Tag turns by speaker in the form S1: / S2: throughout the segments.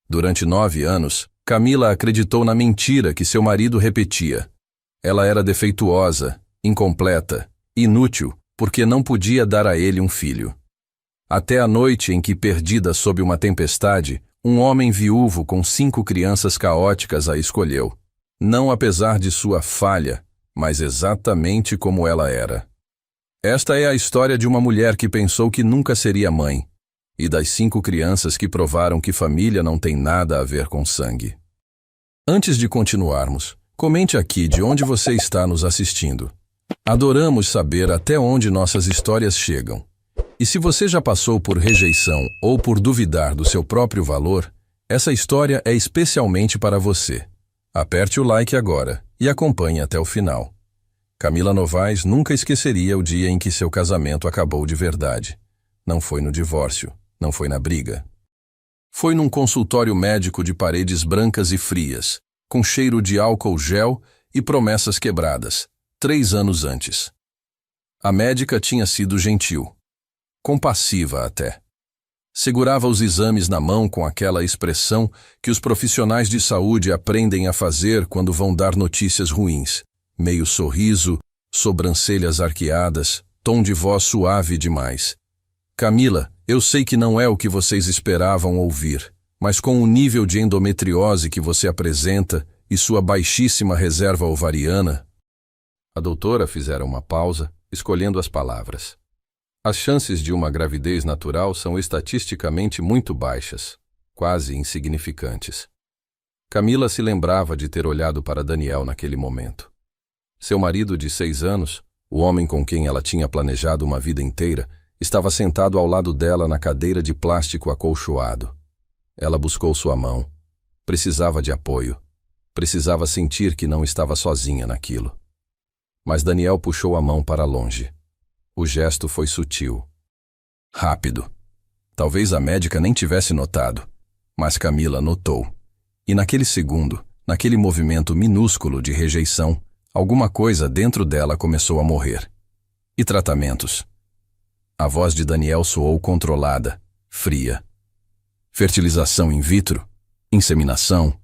S1: Durante 9 anos, Camila acreditou na mentira que seu marido repetia. Ela era defeituosa, incompleta, inútil, porque não podia dar a ele um filho. Até a noite em que, perdida sob uma tempestade, um homem viúvo com 5 crianças caóticas a escolheu. Não apesar de sua falha, mas exatamente como ela era. Esta é a história de uma mulher que pensou que nunca seria mãe, e das 5 crianças que provaram que família não tem nada a ver com sangue. Antes de continuarmos, comente aqui de onde você está nos assistindo. Adoramos saber até onde nossas histórias chegam. E se você já passou por rejeição ou por duvidar do seu próprio valor, essa história é especialmente para você. Aperte o like agora e acompanhe até o final. Camila Novaes nunca esqueceria o dia em que seu casamento acabou de verdade. Não foi no divórcio, não foi na briga. Foi num consultório médico de paredes brancas e frias, com cheiro de álcool gel e promessas quebradas, 3 anos antes. A médica tinha sido gentil, compassiva até. Segurava os exames na mão com aquela expressão que os profissionais de saúde aprendem a fazer quando vão dar notícias ruins. Meio sorriso, sobrancelhas arqueadas, tom de voz suave demais. Camila, eu sei que não é o que vocês esperavam ouvir, mas com o nível de endometriose que você apresenta e sua baixíssima reserva ovariana... A doutora fizera uma pausa, escolhendo as palavras. As chances de uma gravidez natural são estatisticamente muito baixas, quase insignificantes. Camila se lembrava de ter olhado para Daniel naquele momento. Seu marido de 6 anos, o homem com quem ela tinha planejado uma vida inteira, estava sentado ao lado dela na cadeira de plástico acolchoado. Ela buscou sua mão. Precisava de apoio. Precisava sentir que não estava sozinha naquilo. Mas Daniel puxou a mão para longe. O gesto foi sutil. Rápido. Talvez a médica nem tivesse notado, mas Camila notou. E naquele segundo, naquele movimento minúsculo de rejeição, alguma coisa dentro dela começou a morrer. E tratamentos? A voz de Daniel soou controlada, fria. Fertilização in vitro? Inseminação?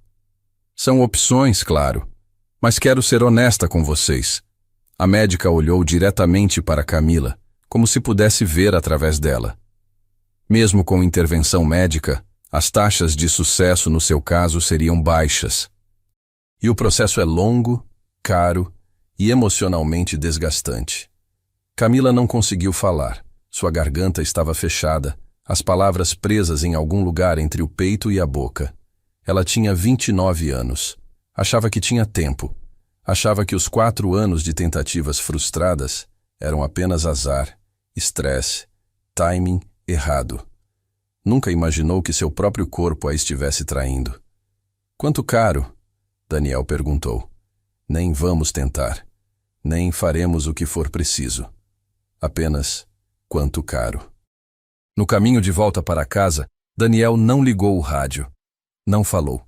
S1: São opções, claro. Mas quero ser honesta com vocês. A médica olhou diretamente para Camila, como se pudesse ver através dela. Mesmo com intervenção médica, as taxas de sucesso no seu caso seriam baixas. E o processo é longo, caro e emocionalmente desgastante. Camila não conseguiu falar. Sua garganta estava fechada, as palavras presas em algum lugar entre o peito e a boca. Ela tinha 29 anos. Achava que tinha tempo. Achava que os 4 anos de tentativas frustradas eram apenas azar, estresse, timing errado. Nunca imaginou que seu próprio corpo a estivesse traindo. Quanto caro? Daniel perguntou. Nem vamos tentar. Nem faremos o que for preciso. Apenas quanto caro. No caminho de volta para casa, Daniel não ligou o rádio. Não falou.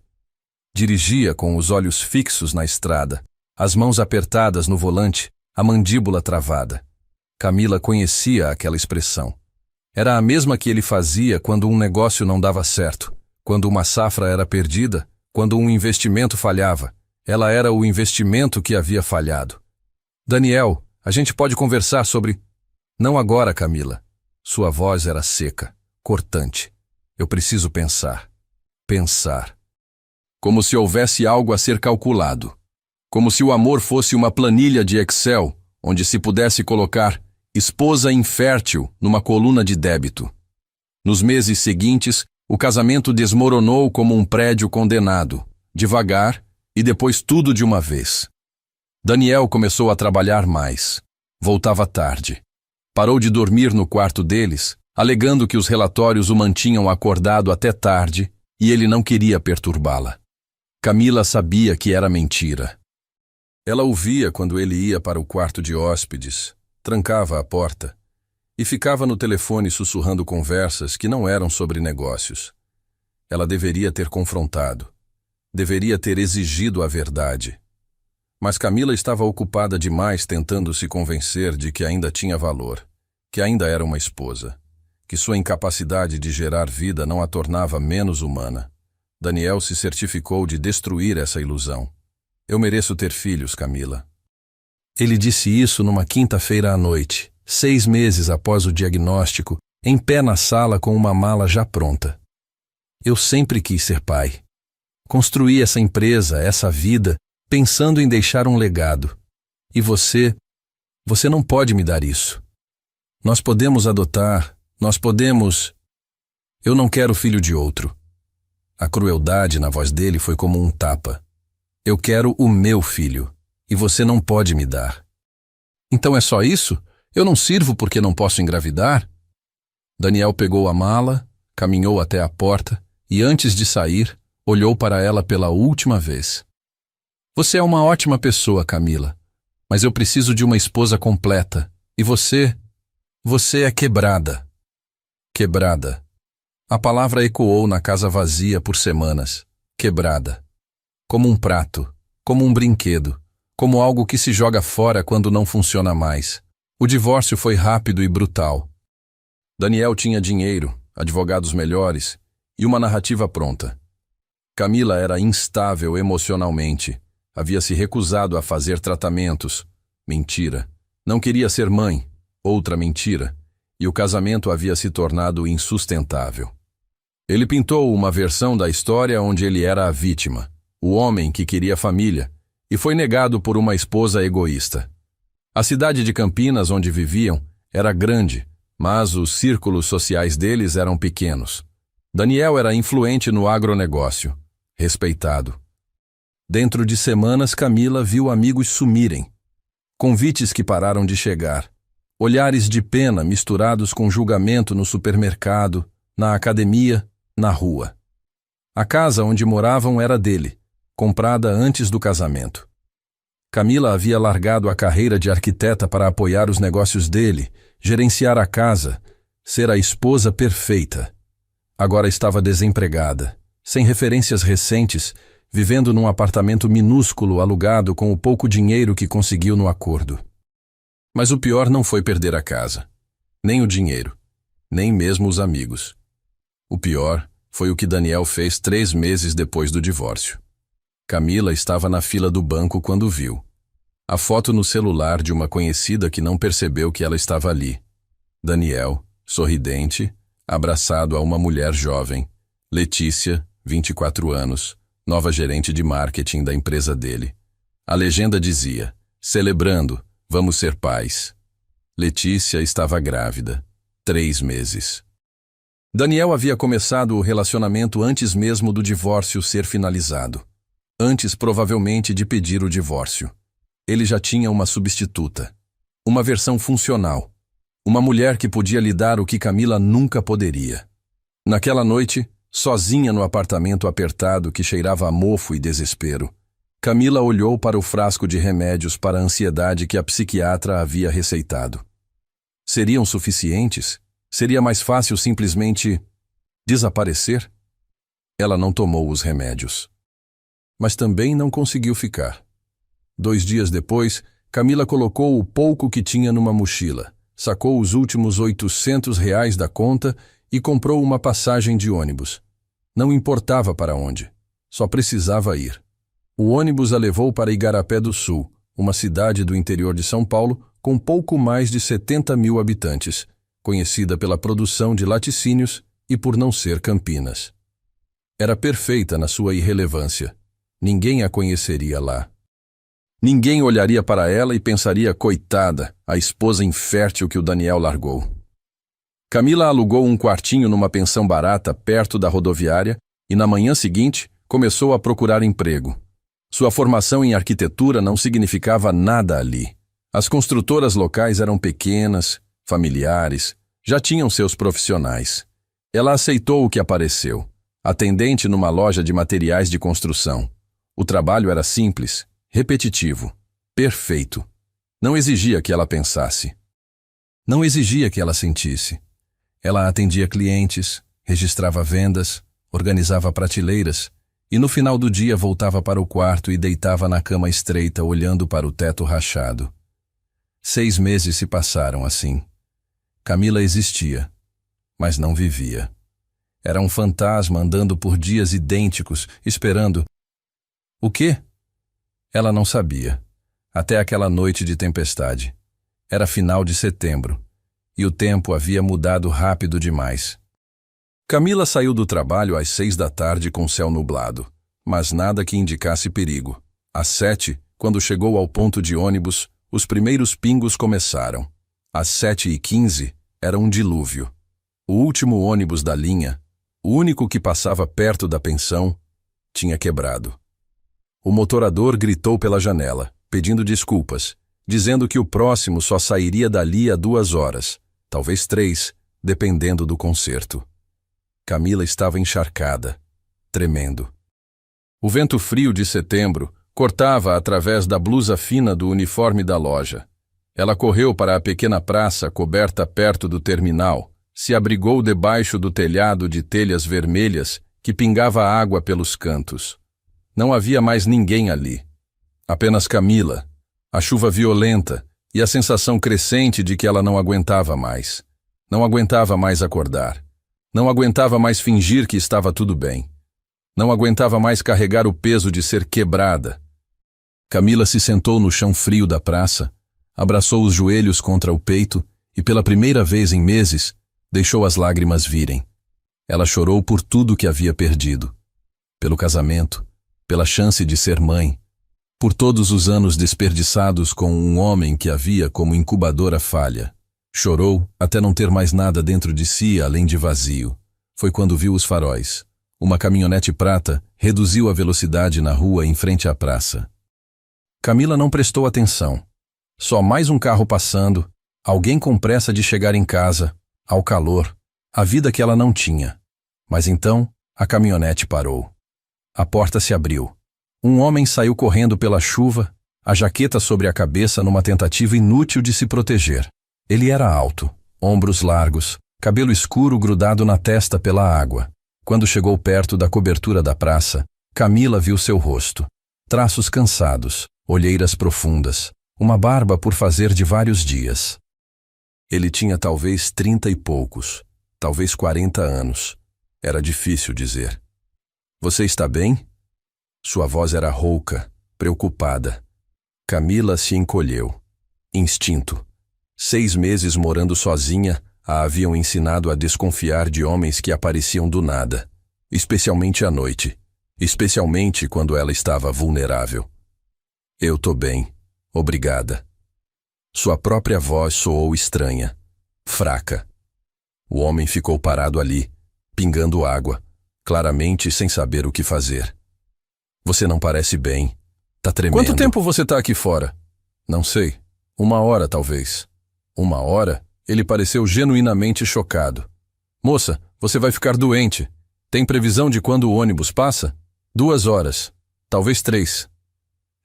S1: Dirigia com os olhos fixos na estrada, as mãos apertadas no volante, a mandíbula travada. Camila conhecia aquela expressão. Era a mesma que ele fazia quando um negócio não dava certo, quando uma safra era perdida, quando um investimento falhava. Ela era o investimento que havia falhado. Daniel, a gente pode conversar sobre... Não agora, Camila. Sua voz era seca, cortante. Eu preciso pensar. Pensar. Como se houvesse algo a ser calculado. Como se o amor fosse uma planilha de Excel, onde se pudesse colocar esposa infértil numa coluna de débito. Nos meses seguintes, o casamento desmoronou como um prédio condenado, devagar e depois tudo de uma vez. Daniel começou a trabalhar mais. Voltava tarde. Parou de dormir no quarto deles, alegando que os relatórios o mantinham acordado até tarde e ele não queria perturbá-la. Camila sabia que era mentira. Ela o via quando ele ia para o quarto de hóspedes, trancava a porta e ficava no telefone sussurrando conversas que não eram sobre negócios. Ela deveria ter confrontado, deveria ter exigido a verdade. Mas Camila estava ocupada demais tentando se convencer de que ainda tinha valor, que ainda era uma esposa, que sua incapacidade de gerar vida não a tornava menos humana. Daniel se certificou de destruir essa ilusão. Eu mereço ter filhos, Camila. Ele disse isso numa quinta-feira à noite, 6 meses após o diagnóstico, em pé na sala com uma mala já pronta. Eu sempre quis ser pai. Construí essa empresa, essa vida, pensando em deixar um legado. E você não pode me dar isso. Nós podemos adotar, nós podemos... Eu não quero filho de outro. A crueldade na voz dele foi como um tapa. Eu quero o meu filho, e você não pode me dar. Então é só isso? Eu não sirvo porque não posso engravidar? Daniel pegou a mala, caminhou até a porta e, antes de sair, olhou para ela pela última vez. Você é uma ótima pessoa, Camila, mas eu preciso de uma esposa completa. E você é quebrada. Quebrada. A palavra ecoou na casa vazia por semanas. Quebrada. Como um prato, como um brinquedo, como algo que se joga fora quando não funciona mais. O divórcio foi rápido e brutal. Daniel tinha dinheiro, advogados melhores e uma narrativa pronta. Camila era instável emocionalmente. Havia se recusado a fazer tratamentos. Mentira. Não queria ser mãe. Outra mentira. E o casamento havia se tornado insustentável. Ele pintou uma versão da história onde ele era a vítima, o homem que queria família, e foi negado por uma esposa egoísta. A cidade de Campinas, onde viviam, era grande, mas os círculos sociais deles eram pequenos. Daniel era influente no agronegócio, respeitado. Dentro de semanas, Camila viu amigos sumirem. Convites que pararam de chegar. Olhares de pena misturados com julgamento no supermercado, na academia, na rua. A casa onde moravam era dele, comprada antes do casamento. Camila havia largado a carreira de arquiteta para apoiar os negócios dele, gerenciar a casa, ser a esposa perfeita. Agora estava desempregada, sem referências recentes, vivendo num apartamento minúsculo alugado com o pouco dinheiro que conseguiu no acordo. Mas o pior não foi perder a casa, nem o dinheiro, nem mesmo os amigos. O pior foi o que Daniel fez 3 meses depois do divórcio. Camila estava na fila do banco quando viu a foto no celular de uma conhecida que não percebeu que ela estava ali. Daniel, sorridente, abraçado a uma mulher jovem, Letícia, 24 anos, nova gerente de marketing da empresa dele. A legenda dizia: celebrando, vamos ser pais. Letícia estava grávida, 3 meses. Daniel havia começado o relacionamento antes mesmo do divórcio ser finalizado. Antes, provavelmente, de pedir o divórcio. Ele já tinha uma substituta. Uma versão funcional. Uma mulher que podia lhe dar o que Camila nunca poderia. Naquela noite, sozinha no apartamento apertado que cheirava a mofo e desespero, Camila olhou para o frasco de remédios para a ansiedade que a psiquiatra havia receitado. Seriam suficientes? Seria mais fácil simplesmente desaparecer? Ela não tomou os remédios. Mas também não conseguiu ficar. 2 dias depois, Camila colocou o pouco que tinha numa mochila, sacou os últimos R$ 800 da conta e comprou uma passagem de ônibus. Não importava para onde, só precisava ir. O ônibus a levou para Igarapé do Sul, uma cidade do interior de São Paulo com pouco mais de 70 mil habitantes, conhecida pela produção de laticínios e por não ser Campinas. Era perfeita na sua irrelevância. Ninguém a conheceria lá. Ninguém olharia para ela e pensaria: coitada, a esposa infértil que o Daniel largou. Camila alugou um quartinho numa pensão barata perto da rodoviária e, na manhã seguinte, começou a procurar emprego. Sua formação em arquitetura não significava nada ali. As construtoras locais eram pequenas, familiares, já tinham seus profissionais. Ela aceitou o que apareceu: atendente numa loja de materiais de construção. O trabalho era simples, repetitivo, perfeito. Não exigia que ela pensasse. Não exigia que ela sentisse. Ela atendia clientes, registrava vendas, organizava prateleiras e no final do dia voltava para o quarto e deitava na cama estreita olhando para o teto rachado. 6 meses se passaram assim. Camila existia, mas não vivia. Era um fantasma andando por dias idênticos, esperando. O quê? Ela não sabia. Até aquela noite de tempestade. Era final de setembro, e o tempo havia mudado rápido demais. Camila saiu do trabalho às 6 da tarde com o céu nublado, mas nada que indicasse perigo. Às 7, quando chegou ao ponto de ônibus, os primeiros pingos começaram. Às 7h15, era um dilúvio. O último ônibus da linha, o único que passava perto da pensão, tinha quebrado. O motorador gritou pela janela, pedindo desculpas, dizendo que o próximo só sairia dali a 2 horas, talvez 3, dependendo do concerto. Camila estava encharcada, tremendo. O vento frio de setembro cortava através da blusa fina do uniforme da loja. Ela correu para a pequena praça coberta perto do terminal, se abrigou debaixo do telhado de telhas vermelhas que pingava água pelos cantos. Não havia mais ninguém ali. Apenas Camila, a chuva violenta e a sensação crescente de que ela não aguentava mais. Não aguentava mais acordar. Não aguentava mais fingir que estava tudo bem. Não aguentava mais carregar o peso de ser quebrada. Camila se sentou no chão frio da praça, abraçou os joelhos contra o peito e, pela primeira vez em meses, deixou as lágrimas virem. Ela chorou por tudo que havia perdido. Pelo casamento, pela chance de ser mãe, por todos os anos desperdiçados com um homem que havia como incubadora falha. Chorou até não ter mais nada dentro de si além de vazio. Foi quando viu os faróis. Uma caminhonete prata reduziu a velocidade na rua em frente à praça. Camila não prestou atenção. Só mais um carro passando, alguém com pressa de chegar em casa, ao calor, a vida que ela não tinha. Mas então, a caminhonete parou. A porta se abriu. Um homem saiu correndo pela chuva, a jaqueta sobre a cabeça numa tentativa inútil de se proteger. Ele era alto, ombros largos, cabelo escuro grudado na testa pela água. Quando chegou perto da cobertura da praça, Camila viu seu rosto. Traços cansados, olheiras profundas, uma barba por fazer de vários dias. Ele tinha talvez 30 e poucos, talvez 40 anos. Era difícil dizer. Você está bem? Sua voz era rouca, preocupada. Camila se encolheu. Instinto. 6 meses morando sozinha a haviam ensinado a desconfiar de homens que apareciam do nada, especialmente à noite, especialmente quando ela estava vulnerável. Eu tô bem, obrigada. Sua própria voz soou estranha, fraca. O homem ficou parado ali, pingando água, claramente sem saber o que fazer. Você não parece bem. Tá tremendo. Quanto tempo você tá aqui fora? Não sei. 1 hora, talvez. 1 hora? Ele pareceu genuinamente chocado. Moça, você vai ficar doente. Tem previsão de quando o ônibus passa? 2 horas. Talvez 3.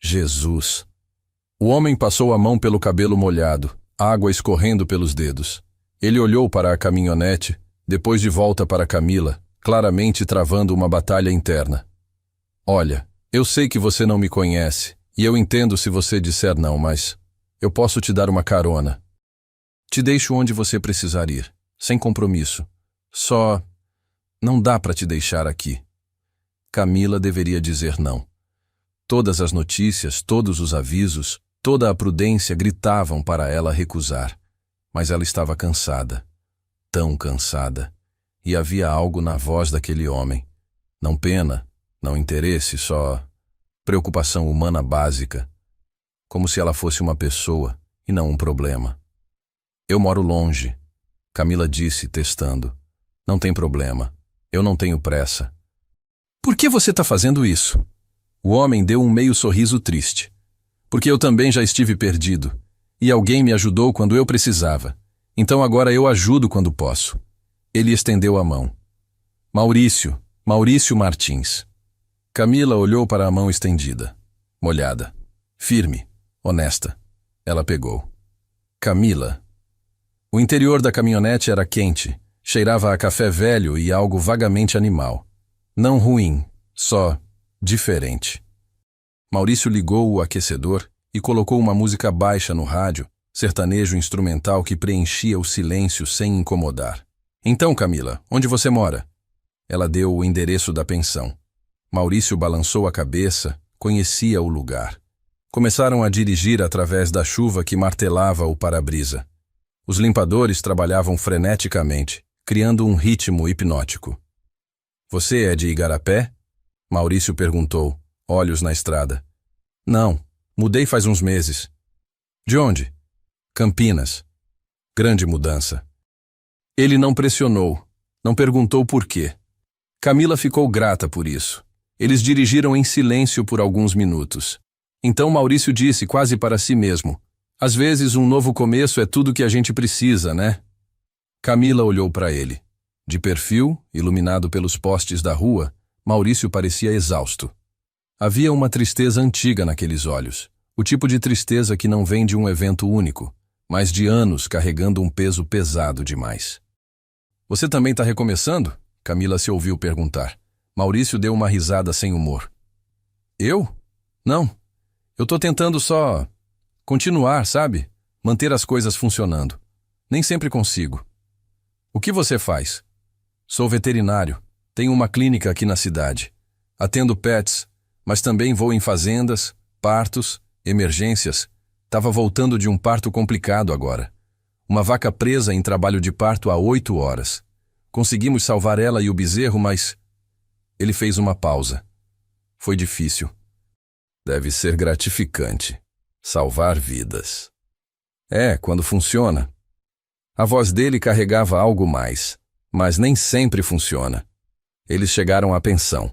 S1: Jesus. O homem passou a mão pelo cabelo molhado, água escorrendo pelos dedos. Ele olhou para a caminhonete, depois de volta para Camila, claramente travando uma batalha interna. Olha, eu sei que você não me conhece, e eu entendo se você disser não, mas eu posso te dar uma carona. Te deixo onde você precisar ir, sem compromisso. Só não dá para te deixar aqui. Camila deveria dizer não. Todas as notícias, todos os avisos, toda a prudência gritavam para ela recusar. Mas ela estava cansada, tão cansada, e havia algo na voz daquele homem. Não pena, não interesse, só preocupação humana básica, como se ela fosse uma pessoa e não um problema. Eu moro longe, Camila disse, testando. Não tem problema, eu não tenho pressa. Por que você está fazendo isso? O homem deu um meio sorriso triste. Porque eu também já estive perdido, e alguém me ajudou quando eu precisava. Então agora eu ajudo quando posso. Ele estendeu a mão. Maurício Martins. Camila olhou para a mão estendida, molhada, firme, honesta. Ela pegou. Camila. O interior da caminhonete era quente, cheirava a café velho e algo vagamente animal. Não ruim, só diferente. Maurício ligou o aquecedor e colocou uma música baixa no rádio, sertanejo instrumental que preenchia o silêncio sem incomodar. Então, Camila, onde você mora? Ela deu o endereço da pensão. Maurício balançou a cabeça, conhecia o lugar. Começaram a dirigir através da chuva que martelava o para-brisa. Os limpadores trabalhavam freneticamente, criando um ritmo hipnótico. Você é de Igarapé? Maurício perguntou, olhos na estrada. Não, mudei faz uns meses. De onde? Campinas. Grande mudança. Ele não pressionou, não perguntou por quê. Camila ficou grata por isso. Eles dirigiram em silêncio por alguns minutos. Então Maurício disse quase para si mesmo, às vezes um novo começo é tudo que a gente precisa, né? Camila olhou para ele. De perfil, iluminado pelos postes da rua, Maurício parecia exausto. Havia uma tristeza antiga naqueles olhos, o tipo de tristeza que não vem de um evento único, mas de anos carregando um peso pesado demais. Você também está recomeçando? Camila se ouviu perguntar. Maurício deu uma risada sem humor. Eu? Não. Eu tô tentando só continuar, sabe? Manter as coisas funcionando. Nem sempre consigo. O que você faz? Sou veterinário. Tenho uma clínica aqui na cidade. Atendo pets, mas também vou em fazendas, partos, emergências. Tava voltando de um parto complicado agora. Uma vaca presa em trabalho de parto há 8 horas. Conseguimos salvar ela e o bezerro, mas... Ele fez uma pausa. Foi difícil. Deve ser gratificante. Salvar vidas. É, quando funciona. A voz dele carregava algo mais, mas nem sempre funciona. Eles chegaram à pensão.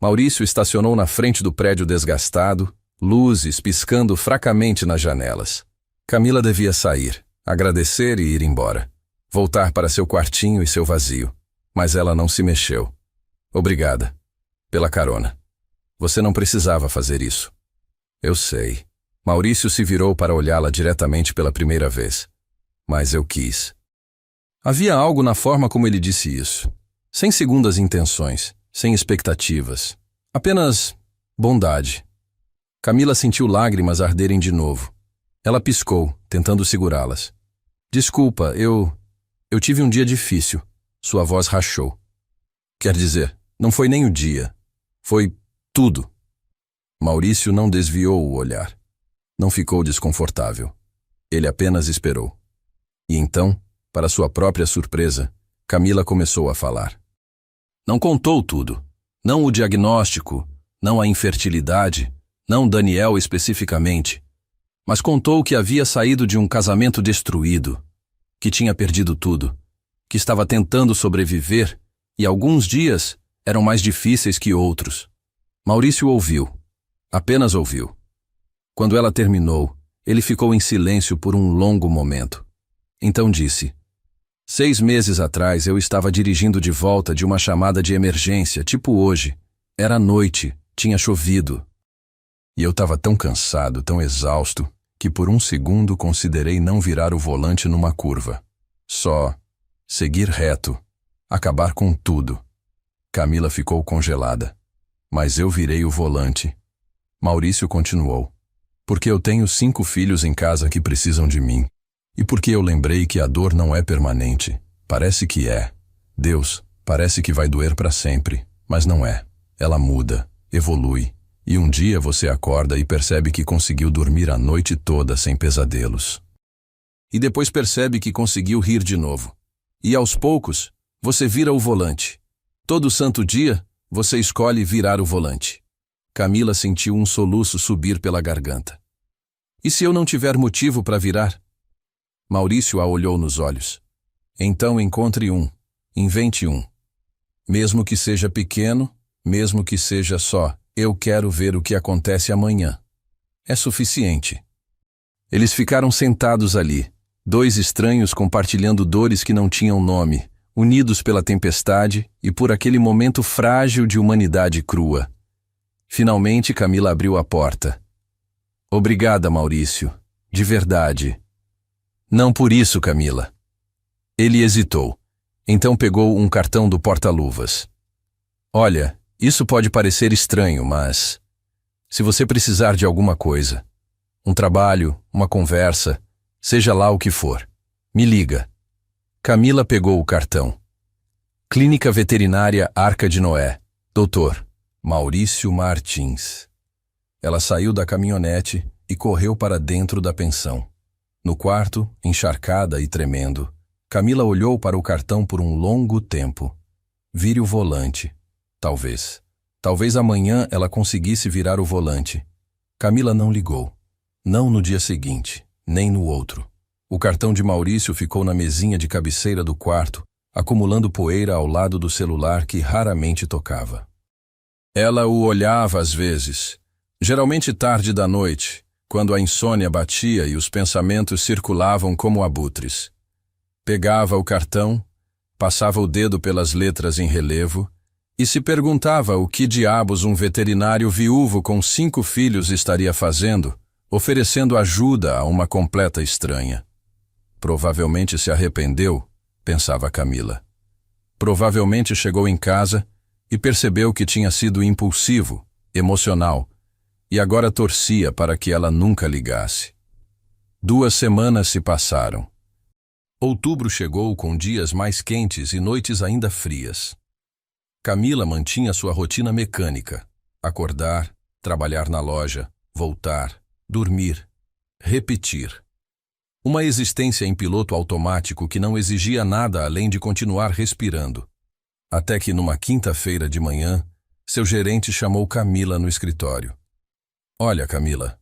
S1: Maurício estacionou na frente do prédio desgastado, luzes piscando fracamente nas janelas. Camila devia sair, agradecer e ir embora. Voltar para seu quartinho e seu vazio. Mas ela não se mexeu. Obrigada. Pela carona. Você não precisava fazer isso. Eu sei. Maurício se virou para olhá-la diretamente pela primeira vez. Mas eu quis. Havia algo na forma como ele disse isso. Sem segundas intenções, sem expectativas. Apenas bondade. Camila sentiu lágrimas arderem de novo. Ela piscou, tentando segurá-las. Desculpa, eu tive um dia difícil. Sua voz rachou. Quer dizer, não foi nem o dia. Foi tudo. Maurício não desviou o olhar. Não ficou desconfortável. Ele apenas esperou. E então, para sua própria surpresa, Camila começou a falar. Não contou tudo. Não o diagnóstico, não a infertilidade, não Daniel especificamente. Mas contou que havia saído de um casamento destruído, que tinha perdido tudo, que estava tentando sobreviver e alguns dias eram mais difíceis que outros. Maurício ouviu. Apenas ouviu. Quando ela terminou, ele ficou em silêncio por um longo momento. Então disse, 6 meses atrás eu estava dirigindo de volta de uma chamada de emergência, tipo hoje. Era noite, tinha chovido. E eu estava tão cansado, tão exausto, que por um segundo considerei não virar o volante numa curva. Só seguir reto, acabar com tudo. Camila ficou congelada. Mas eu virei o volante. Maurício continuou. Porque eu tenho 5 filhos em casa que precisam de mim. E porque eu lembrei que a dor não é permanente. Parece que é. Deus, parece que vai doer para sempre. Mas não é. Ela muda, evolui. E um dia você acorda e percebe que conseguiu dormir a noite toda sem pesadelos. E depois percebe que conseguiu rir de novo. E aos poucos, você vira o volante. Todo santo dia, você escolhe virar o volante. Camila sentiu um soluço subir pela garganta. E se eu não tiver motivo para virar? Maurício a olhou nos olhos. Então encontre um, invente um. Mesmo que seja pequeno, mesmo que seja só, eu quero ver o que acontece amanhã. É suficiente. Eles ficaram sentados ali, 2 estranhos compartilhando dores que não tinham nome, unidos pela tempestade e por aquele momento frágil de humanidade crua. Finalmente Camila abriu a porta. Obrigada, Maurício. De verdade. Não por isso, Camila. Ele hesitou. Então pegou um cartão do porta-luvas. Olha, isso pode parecer estranho, mas... se você precisar de alguma coisa, um trabalho, uma conversa, seja lá o que for, me liga. Camila pegou o cartão. Clínica Veterinária Arca de Noé. Dr. Maurício Martins. Ela saiu da caminhonete e correu para dentro da pensão. No quarto, encharcada e tremendo, Camila olhou para o cartão por um longo tempo. Vire o volante. Talvez. Talvez amanhã ela conseguisse virar o volante. Camila não ligou. Não no dia seguinte, nem no outro. O cartão de Maurício ficou na mesinha de cabeceira do quarto, acumulando poeira ao lado do celular que raramente tocava. Ela o olhava às vezes, geralmente tarde da noite, quando a insônia batia e os pensamentos circulavam como abutres. Pegava o cartão, passava o dedo pelas letras em relevo e se perguntava o que diabos um veterinário viúvo com 5 filhos estaria fazendo, oferecendo ajuda a uma completa estranha. Provavelmente se arrependeu, pensava Camila. Provavelmente chegou em casa e percebeu que tinha sido impulsivo, emocional, e agora torcia para que ela nunca ligasse. 2 semanas se passaram. Outubro chegou com dias mais quentes e noites ainda frias. Camila mantinha sua rotina mecânica: acordar, trabalhar na loja, voltar, dormir, repetir. Uma existência em piloto automático que não exigia nada além de continuar respirando. Até que numa quinta-feira de manhã, seu gerente chamou Camila no escritório. Olha, Camila.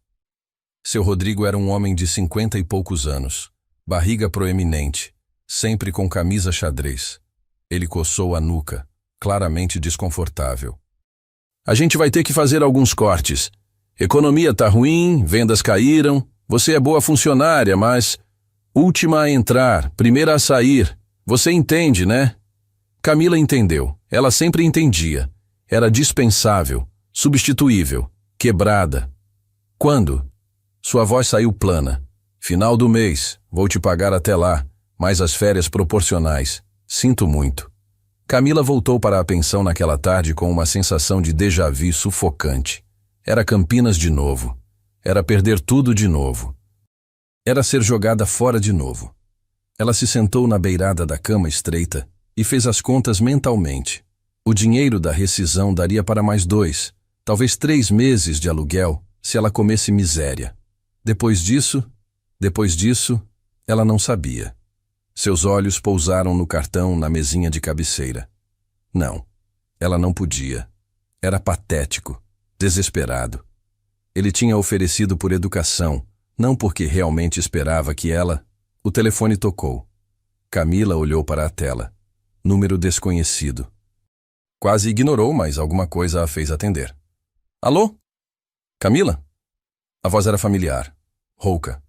S1: Seu Rodrigo era um homem de 50 e poucos anos, barriga proeminente, sempre com camisa xadrez. Ele coçou a nuca, claramente desconfortável. A gente vai ter que fazer alguns cortes. Economia tá ruim, vendas caíram. Você é boa funcionária, mas última a entrar, primeira a sair. Você entende, né? Camila entendeu. Ela sempre entendia. Era dispensável, substituível, quebrada. Quando? Sua voz saiu plana. Final do mês, vou te pagar até lá, mais as férias proporcionais. Sinto muito. Camila voltou para a pensão naquela tarde com uma sensação de déjà-vu sufocante. Era Campinas de novo. Era perder tudo de novo. Era ser jogada fora de novo. Ela se sentou na beirada da cama estreita e fez as contas mentalmente. O dinheiro da rescisão daria para mais 2, talvez 3 meses de aluguel se ela comesse miséria. Depois disso, ela não sabia. Seus olhos pousaram no cartão na mesinha de cabeceira. Não, ela não podia. Era patético, desesperado. Ele tinha oferecido por educação, não porque realmente esperava que ela... O telefone tocou. Camila olhou para a tela. Número desconhecido. Quase ignorou, mas alguma coisa a fez atender. Alô? Camila? A voz era familiar, rouca.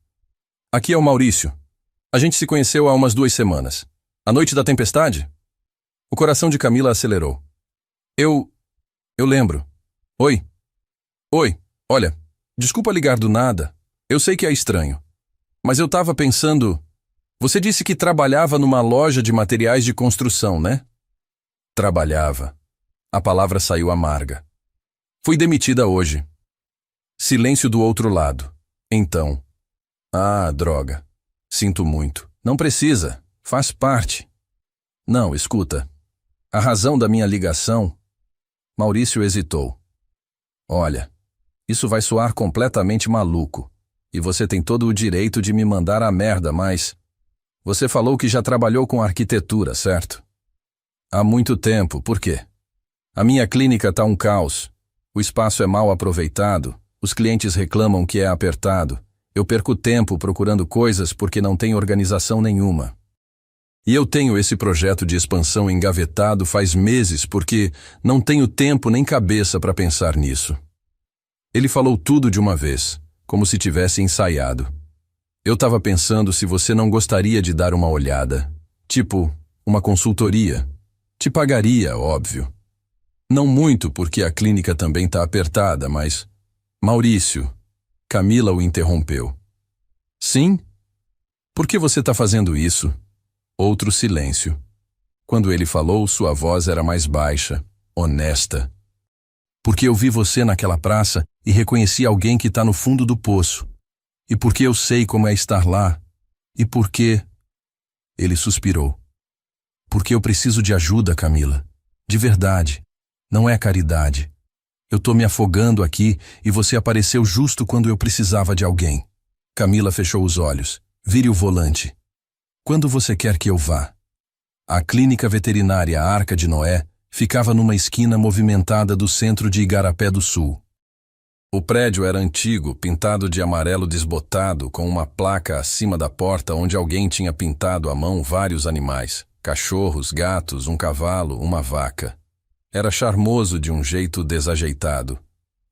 S1: Aqui é o Maurício. A gente se conheceu há umas 2 semanas. A noite da tempestade? O coração de Camila acelerou. Eu lembro. Oi. Olha, desculpa ligar do nada. Eu sei que é estranho. Mas eu tava pensando... Você disse que trabalhava numa loja de materiais de construção, né? Trabalhava. A palavra saiu amarga. Fui demitida hoje. Silêncio do outro lado. Então. Ah, droga. Sinto muito. Não precisa. Faz parte. Não, escuta. A razão da minha ligação... Maurício hesitou. Olha... Isso vai soar completamente maluco. E você tem todo o direito de me mandar a merda, mas... Você falou que já trabalhou com arquitetura, certo? Há muito tempo, por quê? A minha clínica tá um caos. O espaço é mal aproveitado. Os clientes reclamam que é apertado. Eu perco tempo procurando coisas porque não tenho organização nenhuma. E eu tenho esse projeto de expansão engavetado faz meses porque não tenho tempo nem cabeça para pensar nisso. Ele falou tudo de uma vez, como se tivesse ensaiado. Eu estava pensando se você não gostaria de dar uma olhada. Tipo, uma consultoria. Te pagaria, óbvio. Não muito, porque a clínica também está apertada, mas... Maurício, Camila o interrompeu. Sim? Por que você está fazendo isso? Outro silêncio. Quando ele falou, sua voz era mais baixa, honesta. Porque eu vi você naquela praça e reconheci alguém que está no fundo do poço. E porque eu sei como é estar lá. E porque... Ele suspirou. Porque eu preciso de ajuda, Camila. De verdade. Não é caridade. Eu tô me afogando aqui e você apareceu justo quando eu precisava de alguém. Camila fechou os olhos. Vire o volante. Quando você quer que eu vá? A clínica veterinária Arca de Noé ficava numa esquina movimentada do centro de Igarapé do Sul. O prédio era antigo, pintado de amarelo desbotado, com uma placa acima da porta onde alguém tinha pintado à mão vários animais. Cachorros, gatos, um cavalo, uma vaca. Era charmoso de um jeito desajeitado.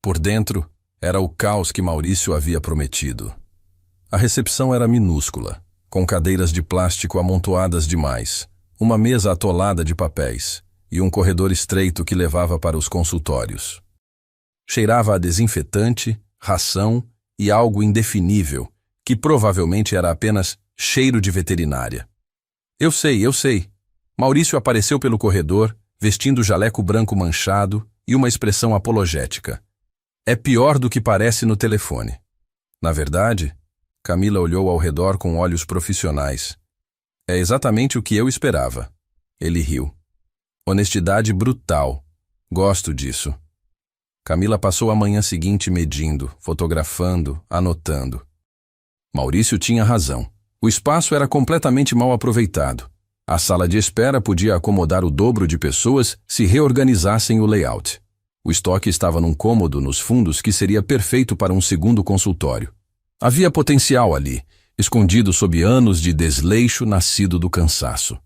S1: Por dentro, era o caos que Maurício havia prometido. A recepção era minúscula, com cadeiras de plástico amontoadas demais, uma mesa atolada de papéis e um corredor estreito que levava para os consultórios. Cheirava a desinfetante, ração e algo indefinível, que provavelmente era apenas cheiro de veterinária. Eu sei. Maurício apareceu pelo corredor, vestindo jaleco branco manchado e uma expressão apologética. É pior do que parece no telefone. Na verdade, Camila olhou ao redor com olhos profissionais. É exatamente o que eu esperava. Ele riu. Honestidade brutal. Gosto disso. Camila passou a manhã seguinte medindo, fotografando, anotando. Maurício tinha razão. O espaço era completamente mal aproveitado. A sala de espera podia acomodar o dobro de pessoas se reorganizassem o layout. O estoque estava num cômodo nos fundos que seria perfeito para um segundo consultório. Havia potencial ali, escondido sob anos de desleixo nascido do cansaço.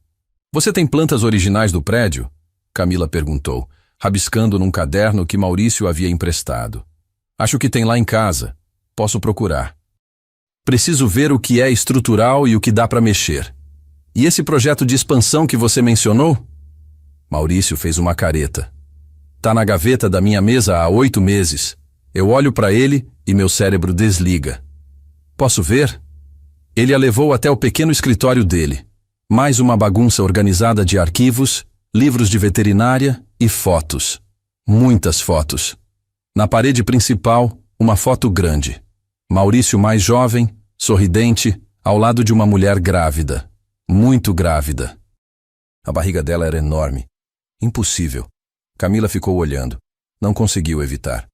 S1: Você tem plantas originais do prédio? Camila perguntou, rabiscando num caderno que Maurício havia emprestado. Acho que tem lá em casa. Posso procurar. Preciso ver o que é estrutural e o que dá para mexer. E esse projeto de expansão que você mencionou? Maurício fez uma careta. Tá na gaveta da minha mesa há 8 meses. Eu olho para ele e meu cérebro desliga. Posso ver? Ele a levou até o pequeno escritório dele. Mais uma bagunça organizada de arquivos, livros de veterinária e fotos. Muitas fotos. Na parede principal, uma foto grande. Maurício mais jovem, sorridente, ao lado de uma mulher grávida. Muito grávida. A barriga dela era enorme. Impossível. Camila ficou olhando. Não conseguiu evitar.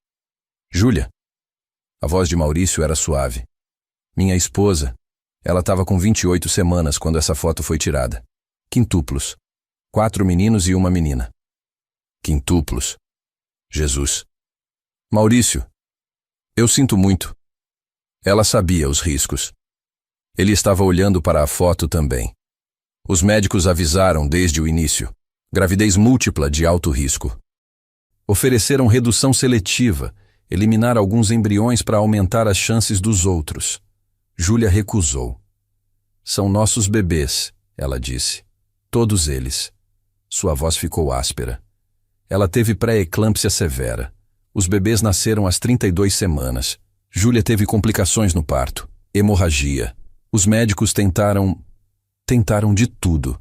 S1: Júlia. A voz de Maurício era suave. Minha esposa. Ela estava com 28 semanas quando essa foto foi tirada. Quintuplos. 4 meninos e uma menina. Quintuplos. Jesus. Maurício. Eu sinto muito. Ela sabia os riscos. Ele estava olhando para a foto também. Os médicos avisaram desde o início. Gravidez múltipla de alto risco. Ofereceram redução seletiva, eliminar alguns embriões para aumentar as chances dos outros. Júlia recusou. São nossos bebês, ela disse. Todos eles. Sua voz ficou áspera. Ela teve pré-eclâmpsia severa. Os bebês nasceram às 32 semanas. Júlia teve complicações no parto, hemorragia. Os médicos tentaram de tudo.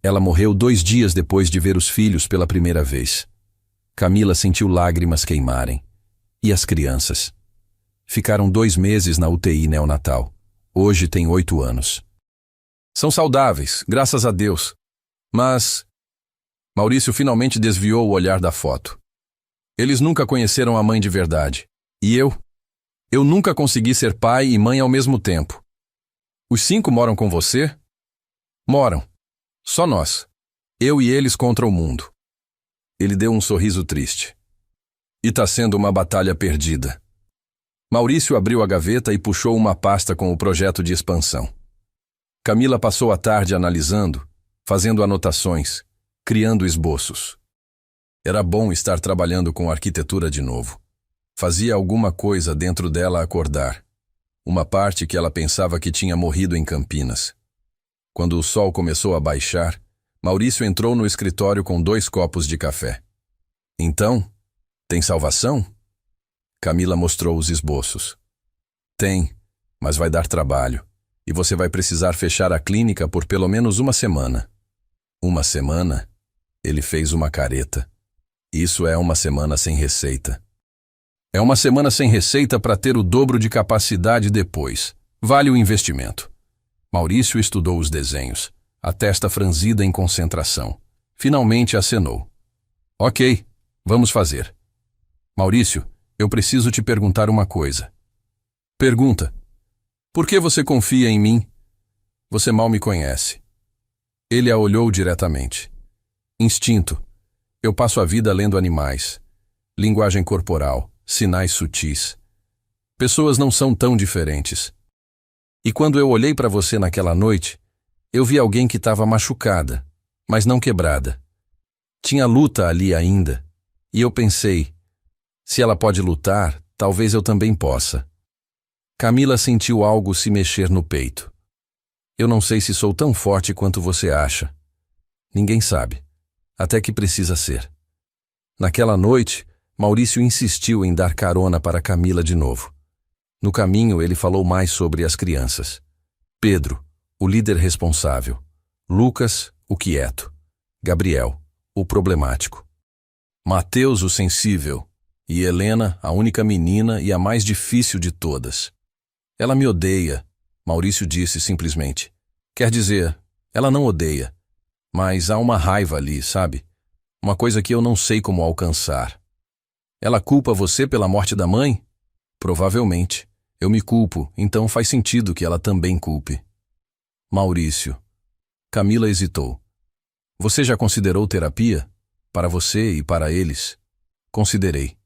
S1: Ela morreu 2 dias depois de ver os filhos pela primeira vez. Camila sentiu lágrimas queimarem. E as crianças? Ficaram 2 meses na UTI neonatal. Hoje tem 8 anos. São saudáveis, graças a Deus. Mas... Maurício finalmente desviou o olhar da foto. Eles nunca conheceram a mãe de verdade. E eu? Eu nunca consegui ser pai e mãe ao mesmo tempo. Os 5 moram com você? Moram. Só nós. Eu e eles contra o mundo. Ele deu um sorriso triste. E tá sendo uma batalha perdida. Maurício abriu a gaveta e puxou uma pasta com o projeto de expansão. Camila passou a tarde analisando, fazendo anotações, criando esboços. Era bom estar trabalhando com arquitetura de novo. Fazia alguma coisa dentro dela acordar. Uma parte que ela pensava que tinha morrido em Campinas. Quando o sol começou a baixar, Maurício entrou no escritório com 2 copos de café. Então, tem salvação? Camila mostrou os esboços. Tem, mas vai dar trabalho. E você vai precisar fechar a clínica por pelo menos 1 semana. 1 semana? Ele fez uma careta. Isso é 1 semana sem receita. É 1 semana sem receita para ter o dobro de capacidade depois. Vale o investimento. Maurício estudou os desenhos. a testa franzida em concentração. Finalmente acenou. Ok, vamos fazer. Maurício, eu preciso te perguntar uma coisa. Pergunta. Por que você confia em mim? Você mal me conhece. Ele a olhou diretamente. Instinto. Eu passo a vida lendo animais. Linguagem corporal, sinais sutis. Pessoas não são tão diferentes. E quando eu olhei para você naquela noite, eu vi alguém que estava machucada, mas não quebrada. Tinha luta ali ainda. E eu pensei, se ela pode lutar, talvez eu também possa. Camila sentiu algo se mexer no peito. Eu não sei se sou tão forte quanto você acha. Ninguém sabe. Até que precisa ser. Naquela noite, Maurício insistiu em dar carona para Camila de novo. No caminho, ele falou mais sobre as crianças. Pedro, o líder responsável. Lucas, o quieto. Gabriel, o problemático. Mateus, o sensível. E Helena, a única menina e a mais difícil de todas. Ela me odeia, Maurício disse simplesmente. Quer dizer, ela não odeia. Mas há uma raiva ali, sabe? Uma coisa que eu não sei como alcançar. Ela culpa você pela morte da mãe? Provavelmente. Eu me culpo, então faz sentido que ela também culpe. Maurício. Camila hesitou. Você já considerou terapia? Para você e para eles? Considerei.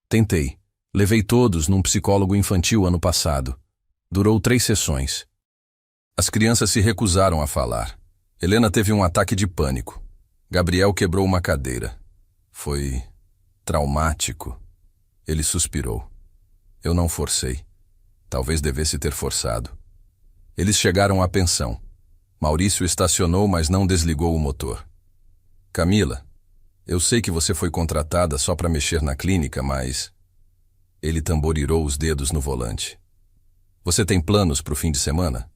S1: Tentei. Levei todos num psicólogo infantil ano passado. Durou 3 sessões. As crianças se recusaram a falar. Helena teve um ataque de pânico. Gabriel quebrou uma cadeira. Foi traumático. Ele suspirou. Eu não forcei. Talvez devesse ter forçado. Eles chegaram à pensão. Maurício estacionou, mas não desligou o motor. Camila, eu sei que você foi contratada só para mexer na clínica, mas... Ele tamborirou os dedos no volante. Você tem planos para o fim de semana?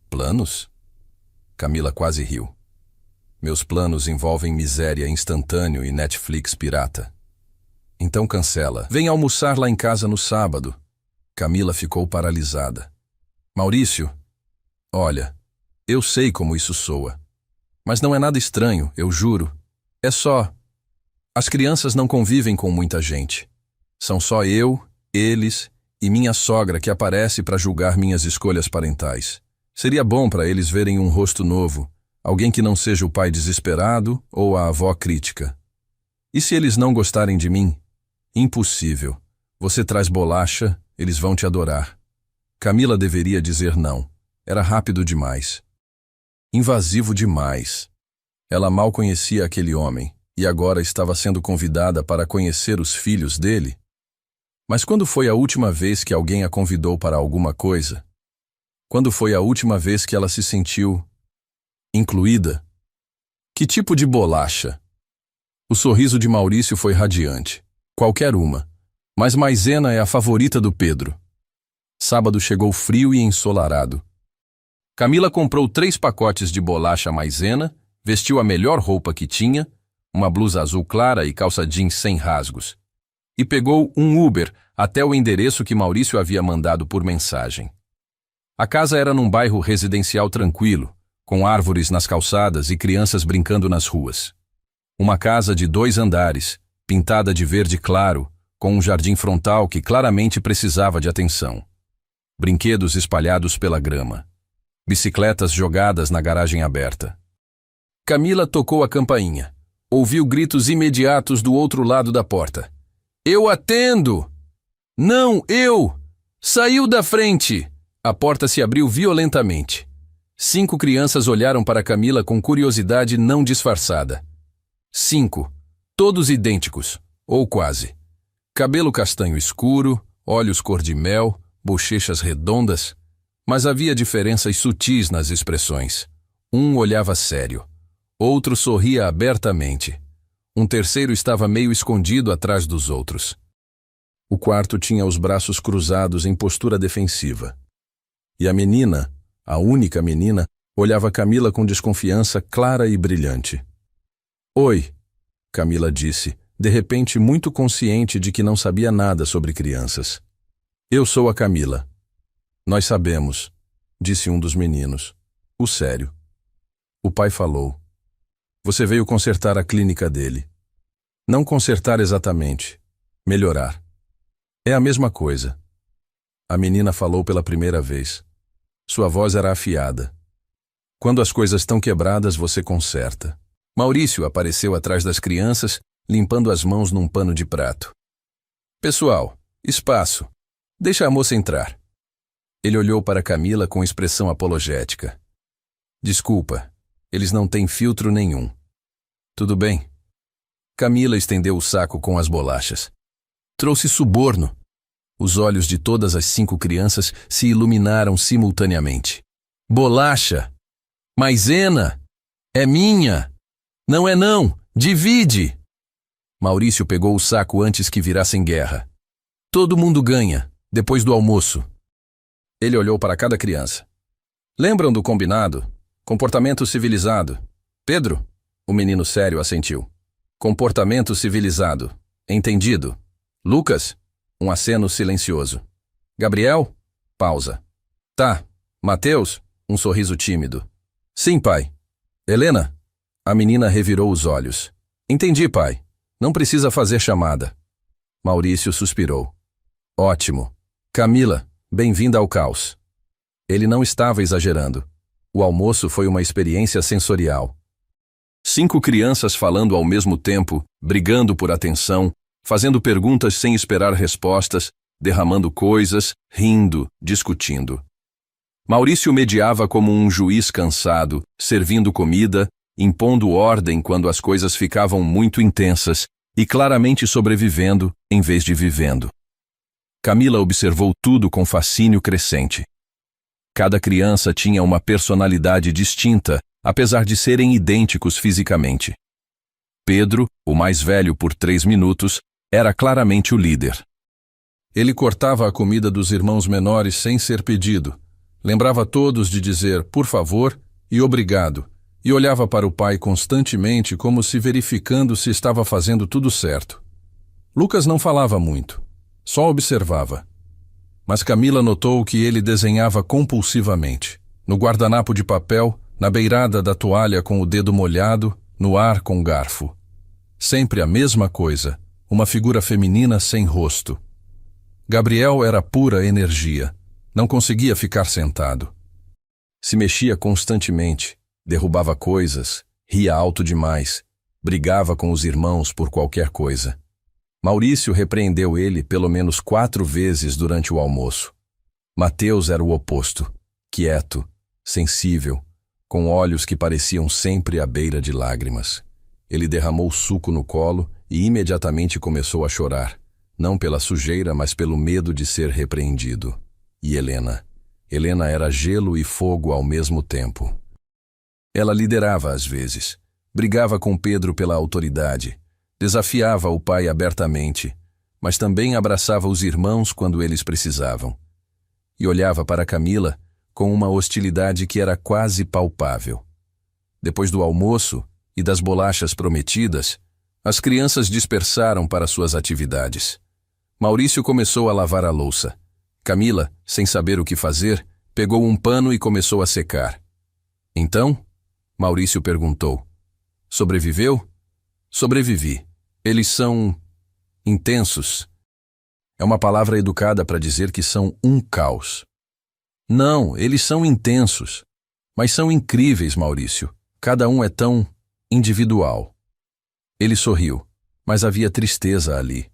S1: Planos? Camila quase riu. Meus planos envolvem miséria instantâneo e Netflix pirata. Então cancela. Vem almoçar lá em casa no sábado. Camila ficou paralisada. Maurício, olha, eu sei como isso soa. Mas não é nada estranho, eu juro. É só... As crianças não convivem com muita gente. São só eu, eles e minha sogra que aparece para julgar minhas escolhas parentais. Seria bom para eles verem um rosto novo, alguém que não seja o pai desesperado ou a avó crítica. E se eles não gostarem de mim? Impossível. Você traz bolacha, eles vão te adorar. Camila deveria dizer não. Era rápido demais. Invasivo demais. Ela mal conhecia aquele homem e agora estava sendo convidada para conhecer os filhos dele. Mas quando foi a última vez que alguém a convidou para alguma coisa? Quando foi a última vez que ela se sentiu incluída? Que tipo de bolacha? O sorriso de Maurício foi radiante. Qualquer uma. Mas maisena é a favorita do Pedro. Sábado chegou frio e ensolarado. Camila comprou 3 pacotes de bolacha maisena, vestiu a melhor roupa que tinha, uma blusa azul clara e calça jeans sem rasgos, e pegou um Uber até o endereço que Maurício havia mandado por mensagem. A casa era num bairro residencial tranquilo, com árvores nas calçadas e crianças brincando nas ruas. Uma casa de 2 andares, pintada de verde claro, com um jardim frontal que claramente precisava de atenção. Brinquedos espalhados pela grama. Bicicletas jogadas na garagem aberta. Camila tocou a campainha. Ouviu gritos imediatos do outro lado da porta. Eu atendo! Não, eu! Saiu da frente! A porta se abriu violentamente. 5 crianças olharam para Camila com curiosidade não disfarçada. 5. Todos idênticos, ou quase. Cabelo castanho escuro, olhos cor de mel, bochechas redondas, mas havia diferenças sutis nas expressões. Um olhava sério, outro sorria abertamente. Um terceiro estava meio escondido atrás dos outros. O quarto tinha os braços cruzados em postura defensiva. E a menina, a única menina, olhava Camila com desconfiança clara e brilhante. Oi, Camila disse, de repente muito consciente de que não sabia nada sobre crianças. Eu sou a Camila. Nós sabemos, disse um dos meninos. O sério. O pai falou: Você veio consertar a clínica dele. Não consertar exatamente, melhorar. É a mesma coisa. A menina falou pela primeira vez. Sua voz era afiada. Quando as coisas estão quebradas, você conserta. Maurício apareceu atrás das crianças, limpando as mãos num pano de prato. Pessoal, espaço. Deixa a moça entrar. Ele olhou para Camila com expressão apologética. Desculpa, eles não têm filtro nenhum. Tudo bem. Camila estendeu o saco com as bolachas. Trouxe suborno. Os olhos de todas as 5 crianças se iluminaram simultaneamente. Bolacha! Maisena! É minha! Não é não! Divide! Maurício pegou o saco antes que virassem guerra. Todo mundo ganha, depois do almoço. Ele olhou para cada criança. Lembram do combinado? Comportamento civilizado. Pedro? O menino sério assentiu. Comportamento civilizado. Entendido. Lucas? Um aceno silencioso. Gabriel? Pausa. Tá. Mateus? Um sorriso tímido. Sim, pai. Helena? A menina revirou os olhos. Entendi, pai. Não precisa fazer chamada. Maurício suspirou. Ótimo. Camila, bem-vinda ao caos. Ele não estava exagerando. O almoço foi uma experiência sensorial. 5 crianças falando ao mesmo tempo, brigando por atenção, fazendo perguntas sem esperar respostas, derramando coisas, rindo, discutindo. Maurício mediava como um juiz cansado, servindo comida, impondo ordem quando as coisas ficavam muito intensas e claramente sobrevivendo em vez de vivendo. Camila observou tudo com fascínio crescente. Cada criança tinha uma personalidade distinta, apesar de serem idênticos fisicamente. Pedro, o mais velho por 3 minutos, era claramente o líder. Ele cortava a comida dos irmãos menores sem ser pedido, lembrava todos de dizer por favor e obrigado, e olhava para o pai constantemente como se verificando se estava fazendo tudo certo. Lucas não falava muito, só observava. Mas Camila notou que ele desenhava compulsivamente, no guardanapo de papel, na beirada da toalha com o dedo molhado, no ar com garfo. Sempre a mesma coisa, uma figura feminina sem rosto. Gabriel era pura energia, não conseguia ficar sentado. Se mexia constantemente, derrubava coisas, ria alto demais, brigava com os irmãos por qualquer coisa. Maurício repreendeu ele pelo menos 4 vezes durante o almoço. Mateus era o oposto, quieto, sensível, com olhos que pareciam sempre à beira de lágrimas. Ele derramou suco no colo e imediatamente começou a chorar, não pela sujeira, mas pelo medo de ser repreendido. E Helena? Helena era gelo e fogo ao mesmo tempo. Ela liderava às vezes, brigava com Pedro pela autoridade, desafiava o pai abertamente, mas também abraçava os irmãos quando eles precisavam. E olhava para Camila com uma hostilidade que era quase palpável. Depois do almoço e das bolachas prometidas, as crianças dispersaram para suas atividades. Maurício começou a lavar a louça. Camila, sem saber o que fazer, pegou um pano e começou a secar. Então, Maurício perguntou: Sobreviveu? Sobrevivi. Eles são intensos. É uma palavra educada para dizer que são um caos. Não, eles são intensos. Mas são incríveis, Maurício. Cada um é tão individual. Ele sorriu, mas havia tristeza ali.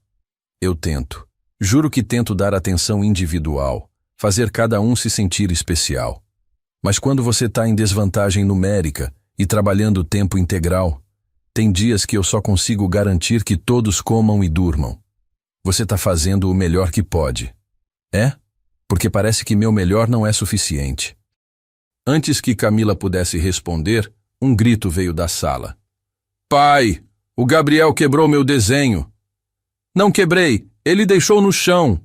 S1: Eu tento. Juro que tento dar atenção individual, fazer cada um se sentir especial. Mas quando você está em desvantagem numérica e trabalhando tempo integral, tem dias que eu só consigo garantir que todos comam e durmam. Você está fazendo o melhor que pode. É? Porque parece que meu melhor não é suficiente. Antes que Camila pudesse responder, um grito veio da sala. Pai, o Gabriel quebrou meu desenho. Não quebrei, ele deixou no chão.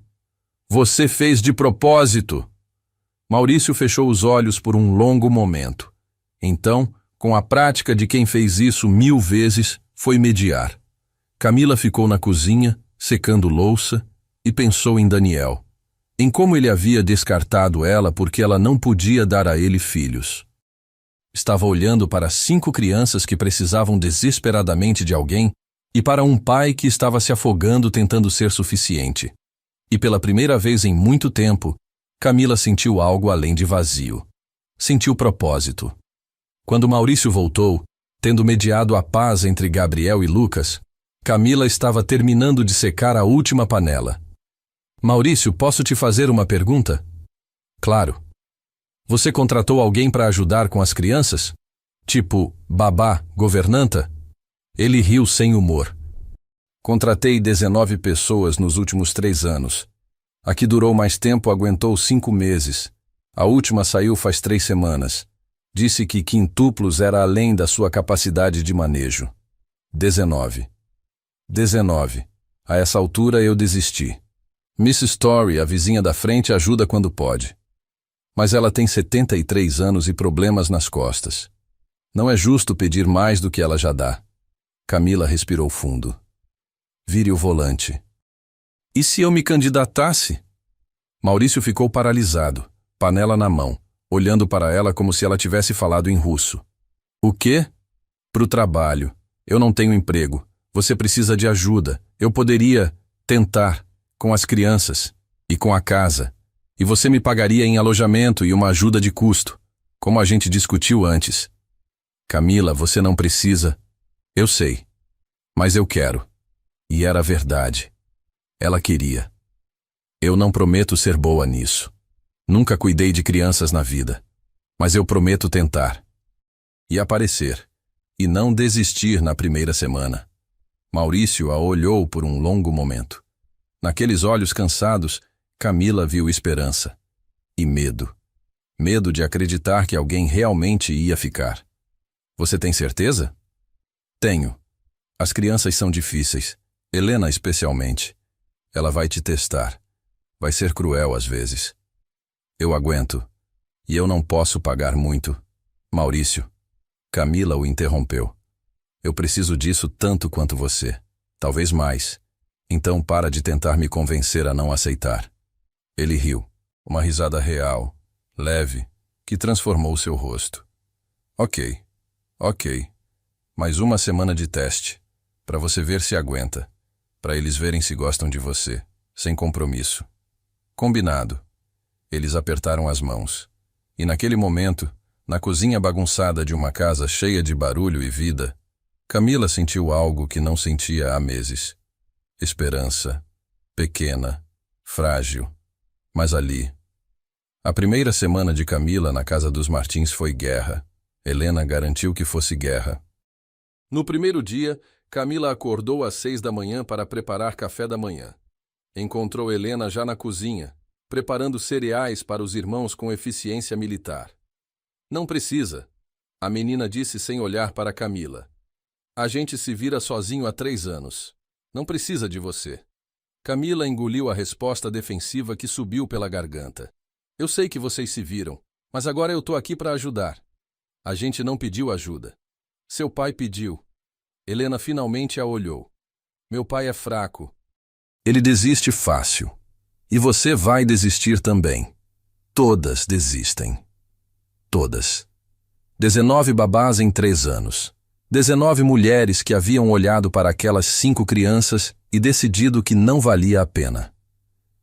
S1: Você fez de propósito. Maurício fechou os olhos por um longo momento. Então, com a prática de quem fez isso 1000 vezes, foi mediar. Camila ficou na cozinha, secando louça, e pensou em Daniel, em como ele havia descartado ela porque ela não podia dar a ele filhos. Estava olhando para 5 crianças que precisavam desesperadamente de alguém e para um pai que estava se afogando tentando ser suficiente. E pela primeira vez em muito tempo, Camila sentiu algo além de vazio. Sentiu propósito. Quando Maurício voltou, tendo mediado a paz entre Gabriel e Lucas, Camila estava terminando de secar a última panela. Maurício, posso te fazer uma pergunta? Claro. Você contratou alguém para ajudar com as crianças? Tipo, babá, governanta? Ele riu sem humor. Contratei 19 pessoas nos últimos 3 anos. A que durou mais tempo aguentou 5 meses. A última saiu faz 3 semanas. Disse que quintuplos era além da sua capacidade de manejo. 19. A essa altura eu desisti. Miss Story, a vizinha da frente, ajuda quando pode. Mas ela tem 73 anos e problemas nas costas. Não é justo pedir mais do que ela já dá. Camila respirou fundo. Vire o volante. E se eu me candidatasse? Maurício ficou paralisado, panela na mão, olhando para ela como se ela tivesse falado em russo. O quê? Pro trabalho. Eu não tenho emprego. Você precisa de ajuda. Eu poderia tentar, com as crianças e com a casa. E você me pagaria em alojamento e uma ajuda de custo, como a gente discutiu antes. Camila, você não precisa. Eu sei. Mas eu quero. E era verdade. Ela queria. Eu não prometo ser boa nisso. Nunca cuidei de crianças na vida. Mas eu prometo tentar. E aparecer. E não desistir na primeira semana. Maurício a olhou por um longo momento. Naqueles olhos cansados, Camila viu esperança. E medo. Medo de acreditar que alguém realmente ia ficar. Você tem certeza? Tenho. As crianças são difíceis. Helena especialmente. Ela vai te testar. Vai ser cruel às vezes. Eu aguento. E eu não posso pagar muito. Maurício. Camila o interrompeu. Eu preciso disso tanto quanto você. Talvez mais. Então para de tentar me convencer a não aceitar. Ele riu. Uma risada real, leve, que transformou seu rosto. Ok. Mais uma semana de teste. Para você ver se aguenta. Para eles verem se gostam de você. Sem compromisso. Combinado. Eles apertaram as mãos. E naquele momento, na cozinha bagunçada de uma casa cheia de barulho e vida, Camila sentiu algo que não sentia há meses. Esperança. Pequena. Frágil. Mas ali. A primeira semana de Camila na casa dos Martins foi guerra. Helena garantiu que fosse guerra. No primeiro dia, Camila acordou às 6 da manhã para preparar café da manhã. Encontrou Helena já na cozinha, preparando cereais para os irmãos com eficiência militar. Não precisa, a menina disse sem olhar para Camila. A gente se vira sozinho há 3 anos. Não precisa de você. Camila engoliu a resposta defensiva que subiu pela garganta. Eu sei que vocês se viram, mas agora eu tô aqui para ajudar. A gente não pediu ajuda. Seu pai pediu. Helena finalmente a olhou. Meu pai é fraco. Ele desiste fácil. E você vai desistir também. Todas desistem. Todas. 19 babás em 3 anos. 19 mulheres que haviam olhado para aquelas 5 crianças e decidido que não valia a pena.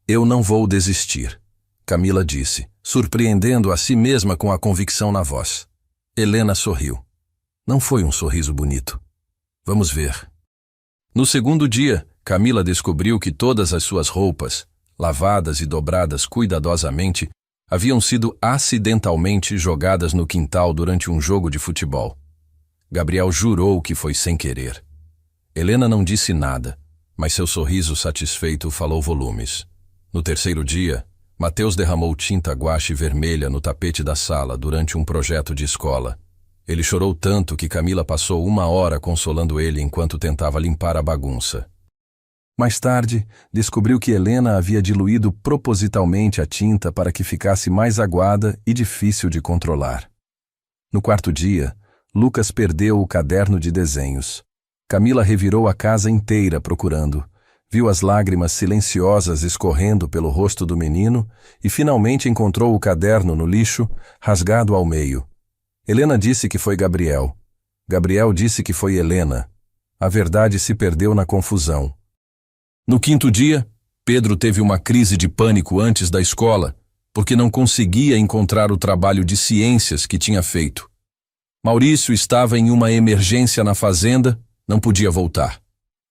S1: Eu não vou desistir, Camila disse, surpreendendo a si mesma com a convicção na voz. Helena sorriu. Não foi um sorriso bonito. Vamos ver. No segundo dia, Camila descobriu que todas as suas roupas, lavadas e dobradas cuidadosamente, haviam sido acidentalmente jogadas no quintal durante um jogo de futebol. Gabriel jurou que foi sem querer. Helena não disse nada, mas seu sorriso satisfeito falou volumes. No terceiro dia, Mateus derramou tinta guache vermelha no tapete da sala durante um projeto de escola. Ele chorou tanto que Camila passou 1 hora consolando ele enquanto tentava limpar a bagunça. Mais tarde, descobriu que Helena havia diluído propositalmente a tinta para que ficasse mais aguada e difícil de controlar. No quarto dia, Lucas perdeu o caderno de desenhos. Camila revirou a casa inteira procurando. Viu as lágrimas silenciosas escorrendo pelo rosto do menino e finalmente encontrou o caderno no lixo, rasgado ao meio. Helena disse que foi Gabriel. Gabriel disse que foi Helena. A verdade se perdeu na confusão. No quinto dia, Pedro teve uma crise de pânico antes da escola, porque não conseguia encontrar o trabalho de ciências que tinha feito. Maurício estava em uma emergência na fazenda, não podia voltar.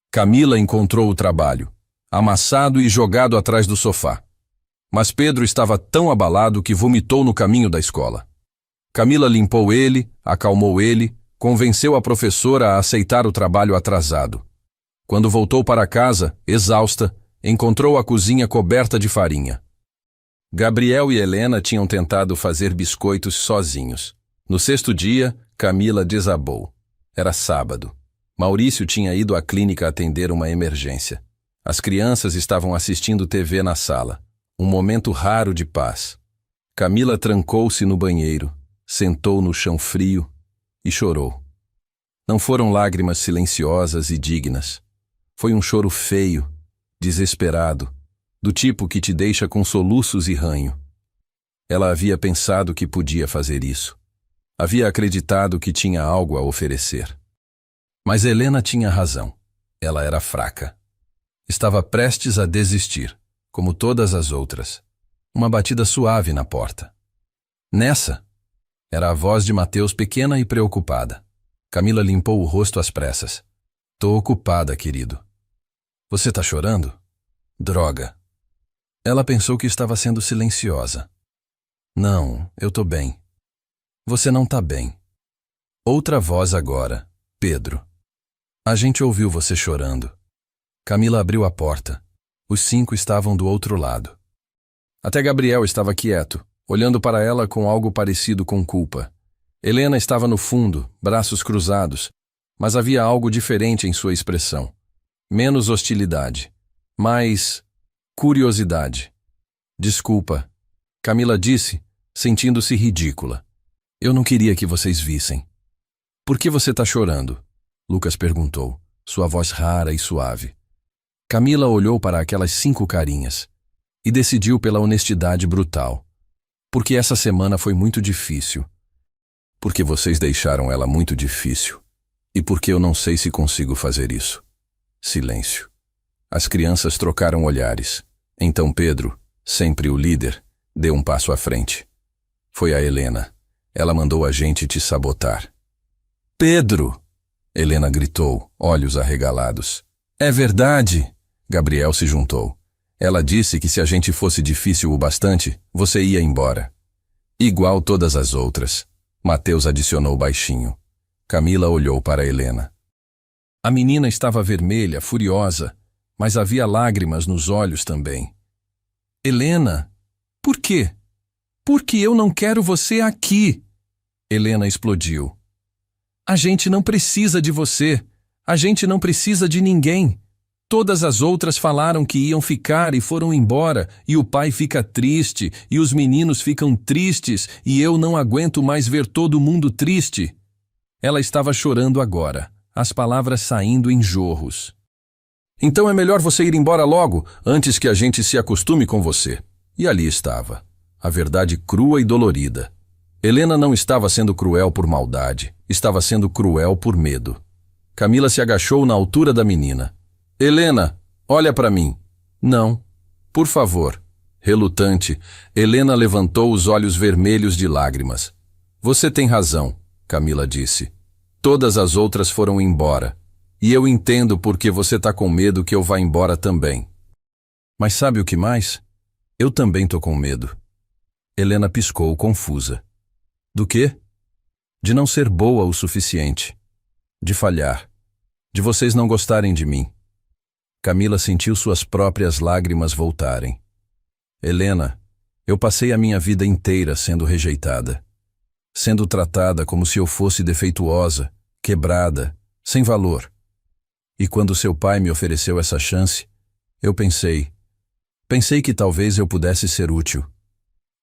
S1: Camila encontrou o trabalho, amassado e jogado atrás do sofá. Mas Pedro estava tão abalado que vomitou no caminho da escola. Camila limpou ele, acalmou ele, convenceu a professora a aceitar o trabalho atrasado. Quando voltou para casa, exausta, encontrou a cozinha coberta de farinha. Gabriel e Helena tinham tentado fazer biscoitos sozinhos. No sexto dia, Camila desabou. Era sábado. Maurício tinha ido à clínica atender uma emergência. As crianças estavam assistindo TV na sala. Um momento raro de paz. Camila trancou-se no banheiro, sentou no chão frio e chorou. Não foram lágrimas silenciosas e dignas. Foi um choro feio, desesperado, do tipo que te deixa com soluços e ranho. Ela havia pensado que podia fazer isso. Havia acreditado que tinha algo a oferecer. Mas Helena tinha razão. Ela era fraca. Estava prestes a desistir, como todas as outras. Uma batida suave na porta. Nessa, era a voz de Mateus pequena e preocupada. Camila limpou o rosto às pressas. Tô ocupada, querido. Você tá chorando? Droga. Ela pensou que estava sendo silenciosa. Não, eu tô bem. Você não tá bem. Outra voz agora. Pedro. A gente ouviu você chorando. Camila abriu a porta. Os 5 estavam do outro lado. Até Gabriel estava quieto, olhando para ela com algo parecido com culpa. Helena estava no fundo, braços cruzados, mas havia algo diferente em sua expressão. Menos hostilidade, mais curiosidade. Desculpa, Camila disse, sentindo-se ridícula. Eu não queria que vocês vissem. Por que você está chorando? Lucas perguntou, sua voz rara e suave. Camila olhou para aquelas 5 carinhas e decidiu pela honestidade brutal. Porque essa semana foi muito difícil. Porque vocês deixaram ela muito difícil. E porque eu não sei se consigo fazer isso. Silêncio. As crianças trocaram olhares. Então Pedro, sempre o líder, deu um passo à frente. Foi a Helena. Ela mandou a gente te sabotar. Pedro! Helena gritou, olhos arregalados. É verdade! Gabriel se juntou. Ela disse que se a gente fosse difícil o bastante, você ia embora. Igual todas as outras. Mateus adicionou baixinho. Camila olhou para Helena. A menina estava vermelha, furiosa, mas havia lágrimas nos olhos também. Helena, por quê? Porque eu não quero você aqui. Helena explodiu. A gente não precisa de você. A gente não precisa de ninguém. Todas as outras falaram que iam ficar e foram embora, e o pai fica triste, e os meninos ficam tristes, e eu não aguento mais ver todo mundo triste. Ela estava chorando agora, as palavras saindo em jorros. Então é melhor você ir embora logo, antes que a gente se acostume com você. E ali estava, a verdade crua e dolorida. Helena não estava sendo cruel por maldade, estava sendo cruel por medo. Camila se agachou na altura da menina. Helena, olha para mim. Não, por favor. Relutante, Helena levantou os olhos vermelhos de lágrimas. Você tem razão, Camila disse. Todas as outras foram embora. E eu entendo porque você tá com medo que eu vá embora também. Mas sabe o que mais? Eu também tô com medo. Helena piscou, confusa. Do quê? De não ser boa o suficiente. De falhar. De vocês não gostarem de mim. Camila sentiu suas próprias lágrimas voltarem. Helena, eu passei a minha vida inteira sendo rejeitada. Sendo tratada como se eu fosse defeituosa, quebrada, sem valor. E quando seu pai me ofereceu essa chance, eu pensei que talvez eu pudesse ser útil.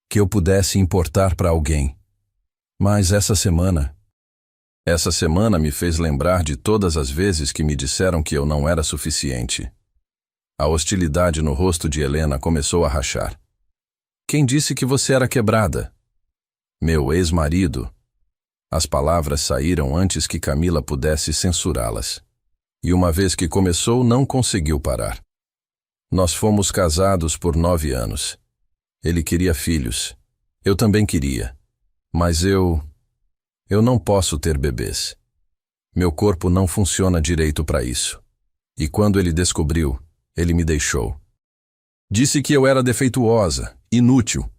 S1: Que eu pudesse importar para alguém. Mas essa semana me fez lembrar de todas as vezes que me disseram que eu não era suficiente. A hostilidade no rosto de Helena começou a rachar. Quem disse que você era quebrada? Meu ex-marido. As palavras saíram antes que Camila pudesse censurá-las. E uma vez que começou, não conseguiu parar. Nós fomos casados por 9 anos. Ele queria filhos. Eu também queria. Mas eu não posso ter bebês. Meu corpo não funciona direito para isso. E quando ele descobriu, ele me deixou. Disse que eu era defeituosa, inútil,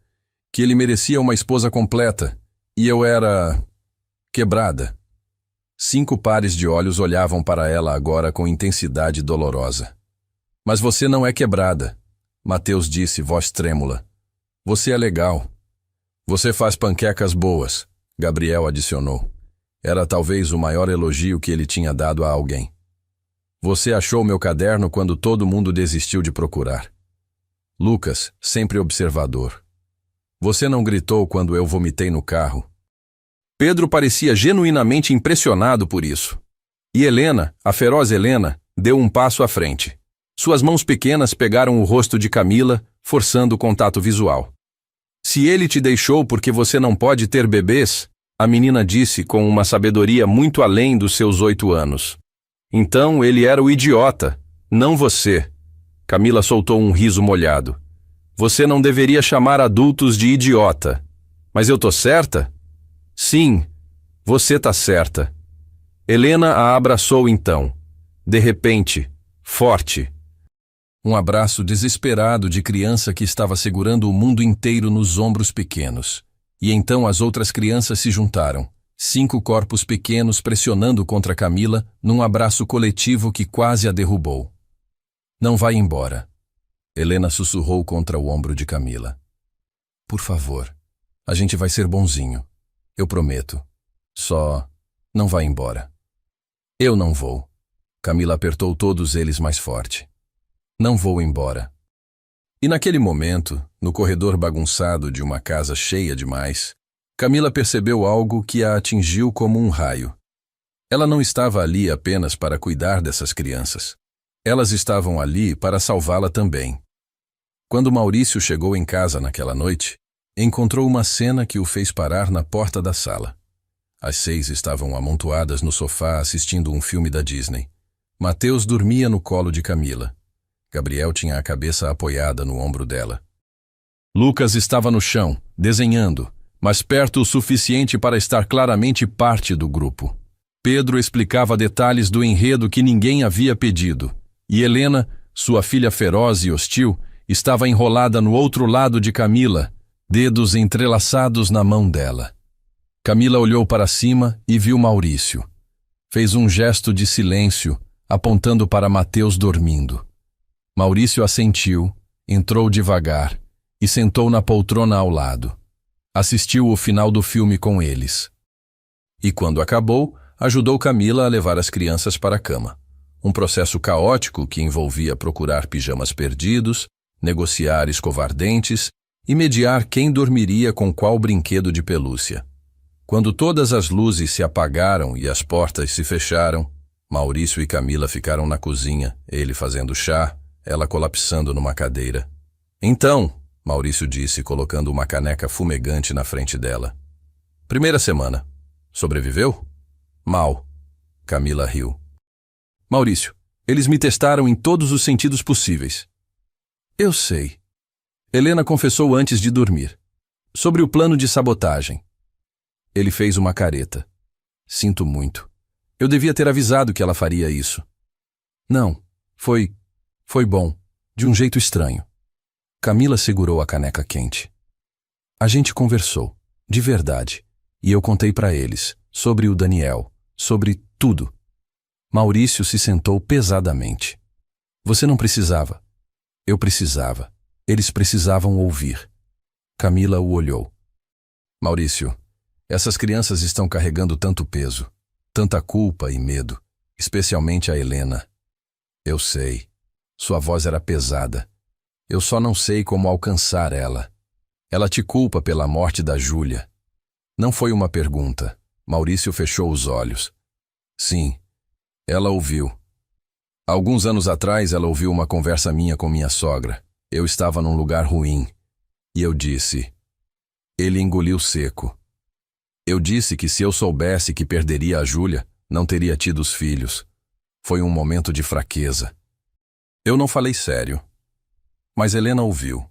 S1: que ele merecia uma esposa completa, e eu era quebrada. 5 pares de olhos olhavam para ela agora com intensidade dolorosa. Mas você não é quebrada, Mateus disse, voz trêmula. Você é legal. Você faz panquecas boas, Gabriel adicionou. Era talvez o maior elogio que ele tinha dado a alguém. Você achou meu caderno quando todo mundo desistiu de procurar. Lucas, sempre observador. Você não gritou quando eu vomitei no carro. Pedro parecia genuinamente impressionado por isso. E Helena, a feroz Helena, deu um passo à frente. Suas mãos pequenas pegaram o rosto de Camila, forçando o contato visual. Se ele te deixou porque você não pode ter bebês, a menina disse com uma sabedoria muito além dos seus 8 anos. Então ele era o idiota, não você. Camila soltou um riso molhado. Você não deveria chamar adultos de idiota. Mas eu tô certa? Sim, você tá certa. Helena a abraçou então. De repente, forte. Um abraço desesperado de criança que estava segurando o mundo inteiro nos ombros pequenos. E então as outras crianças se juntaram. 5 corpos pequenos pressionando contra Camila num abraço coletivo que quase a derrubou. Não vai embora. Helena sussurrou contra o ombro de Camila. Por favor, a gente vai ser bonzinho. Eu prometo. Só não vai embora. Eu não vou. Camila apertou todos eles mais forte. Não vou embora. E naquele momento, no corredor bagunçado de uma casa cheia demais, Camila percebeu algo que a atingiu como um raio. Ela não estava ali apenas para cuidar dessas crianças. Elas estavam ali para salvá-la também. Quando Maurício chegou em casa naquela noite, encontrou uma cena que o fez parar na porta da sala. As 6 estavam amontoadas no sofá assistindo um filme da Disney. Mateus dormia no colo de Camila. Gabriel tinha a cabeça apoiada no ombro dela. Lucas estava no chão, desenhando, mas perto o suficiente para estar claramente parte do grupo. Pedro explicava detalhes do enredo que ninguém havia pedido. E Helena, sua filha feroz e hostil, estava enrolada no outro lado de Camila, dedos entrelaçados na mão dela. Camila olhou para cima e viu Maurício. Fez um gesto de silêncio, apontando para Mateus dormindo. Maurício assentiu, entrou devagar e sentou na poltrona ao lado. Assistiu o final do filme com eles. E quando acabou, ajudou Camila a levar as crianças para a cama. Um processo caótico que envolvia procurar pijamas perdidos, negociar escovar dentes e mediar quem dormiria com qual brinquedo de pelúcia. Quando todas as luzes se apagaram e as portas se fecharam, Maurício e Camila ficaram na cozinha, ele fazendo chá, ela colapsando numa cadeira. Então, Maurício disse, colocando uma caneca fumegante na frente dela. Primeira semana. Sobreviveu? Mal. Camila riu. Maurício, eles me testaram em todos os sentidos possíveis. Eu sei. Helena confessou antes de dormir. Sobre o plano de sabotagem. Ele fez uma careta. Sinto muito. Eu devia ter avisado que ela faria isso. Não, foi bom, de um jeito estranho. Camila segurou a caneca quente. A gente conversou, de verdade, e eu contei para eles, sobre o Daniel, sobre tudo. Maurício se sentou pesadamente. Você não precisava. Eu precisava. Eles precisavam ouvir. Camila o olhou. Maurício, essas crianças estão carregando tanto peso, tanta culpa e medo, especialmente a Helena. Eu sei. Sua voz era pesada. Eu só não sei como alcançar ela. Ela te culpa pela morte da Júlia. Não foi uma pergunta. Maurício fechou os olhos. Sim, ela ouviu. Alguns anos atrás ela ouviu uma conversa minha com minha sogra. Eu estava num lugar ruim. E eu disse. Ele engoliu seco. Eu disse que se eu soubesse que perderia a Júlia, não teria tido os filhos. Foi um momento de fraqueza. Eu não falei sério. Mas Helena ouviu.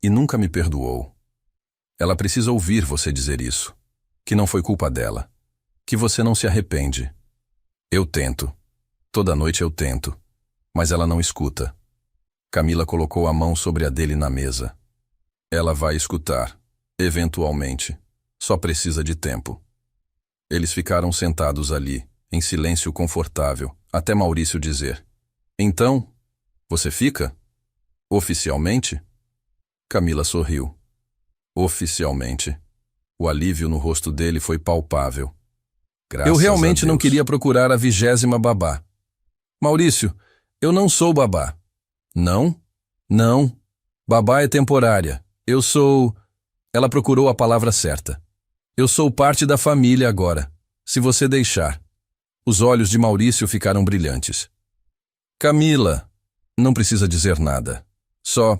S1: E nunca me perdoou. Ela precisa ouvir você dizer isso. Que não foi culpa dela. Que você não se arrepende. Eu tento. Toda noite eu tento. Mas ela não escuta. Camila colocou a mão sobre a dele na mesa. Ela vai escutar. Eventualmente. Só precisa de tempo. Eles ficaram sentados ali, em silêncio confortável, até Maurício dizer: Então, você fica? Oficialmente? Camila sorriu. Oficialmente. O alívio no rosto dele foi palpável. Eu realmente não queria procurar a 20ª babá. Maurício, eu não sou babá. Não? Não. Babá é temporária. Eu sou... Ela procurou a palavra certa. Eu sou parte da família agora, se você deixar. Os olhos de Maurício ficaram brilhantes. Camila, não precisa dizer nada. Só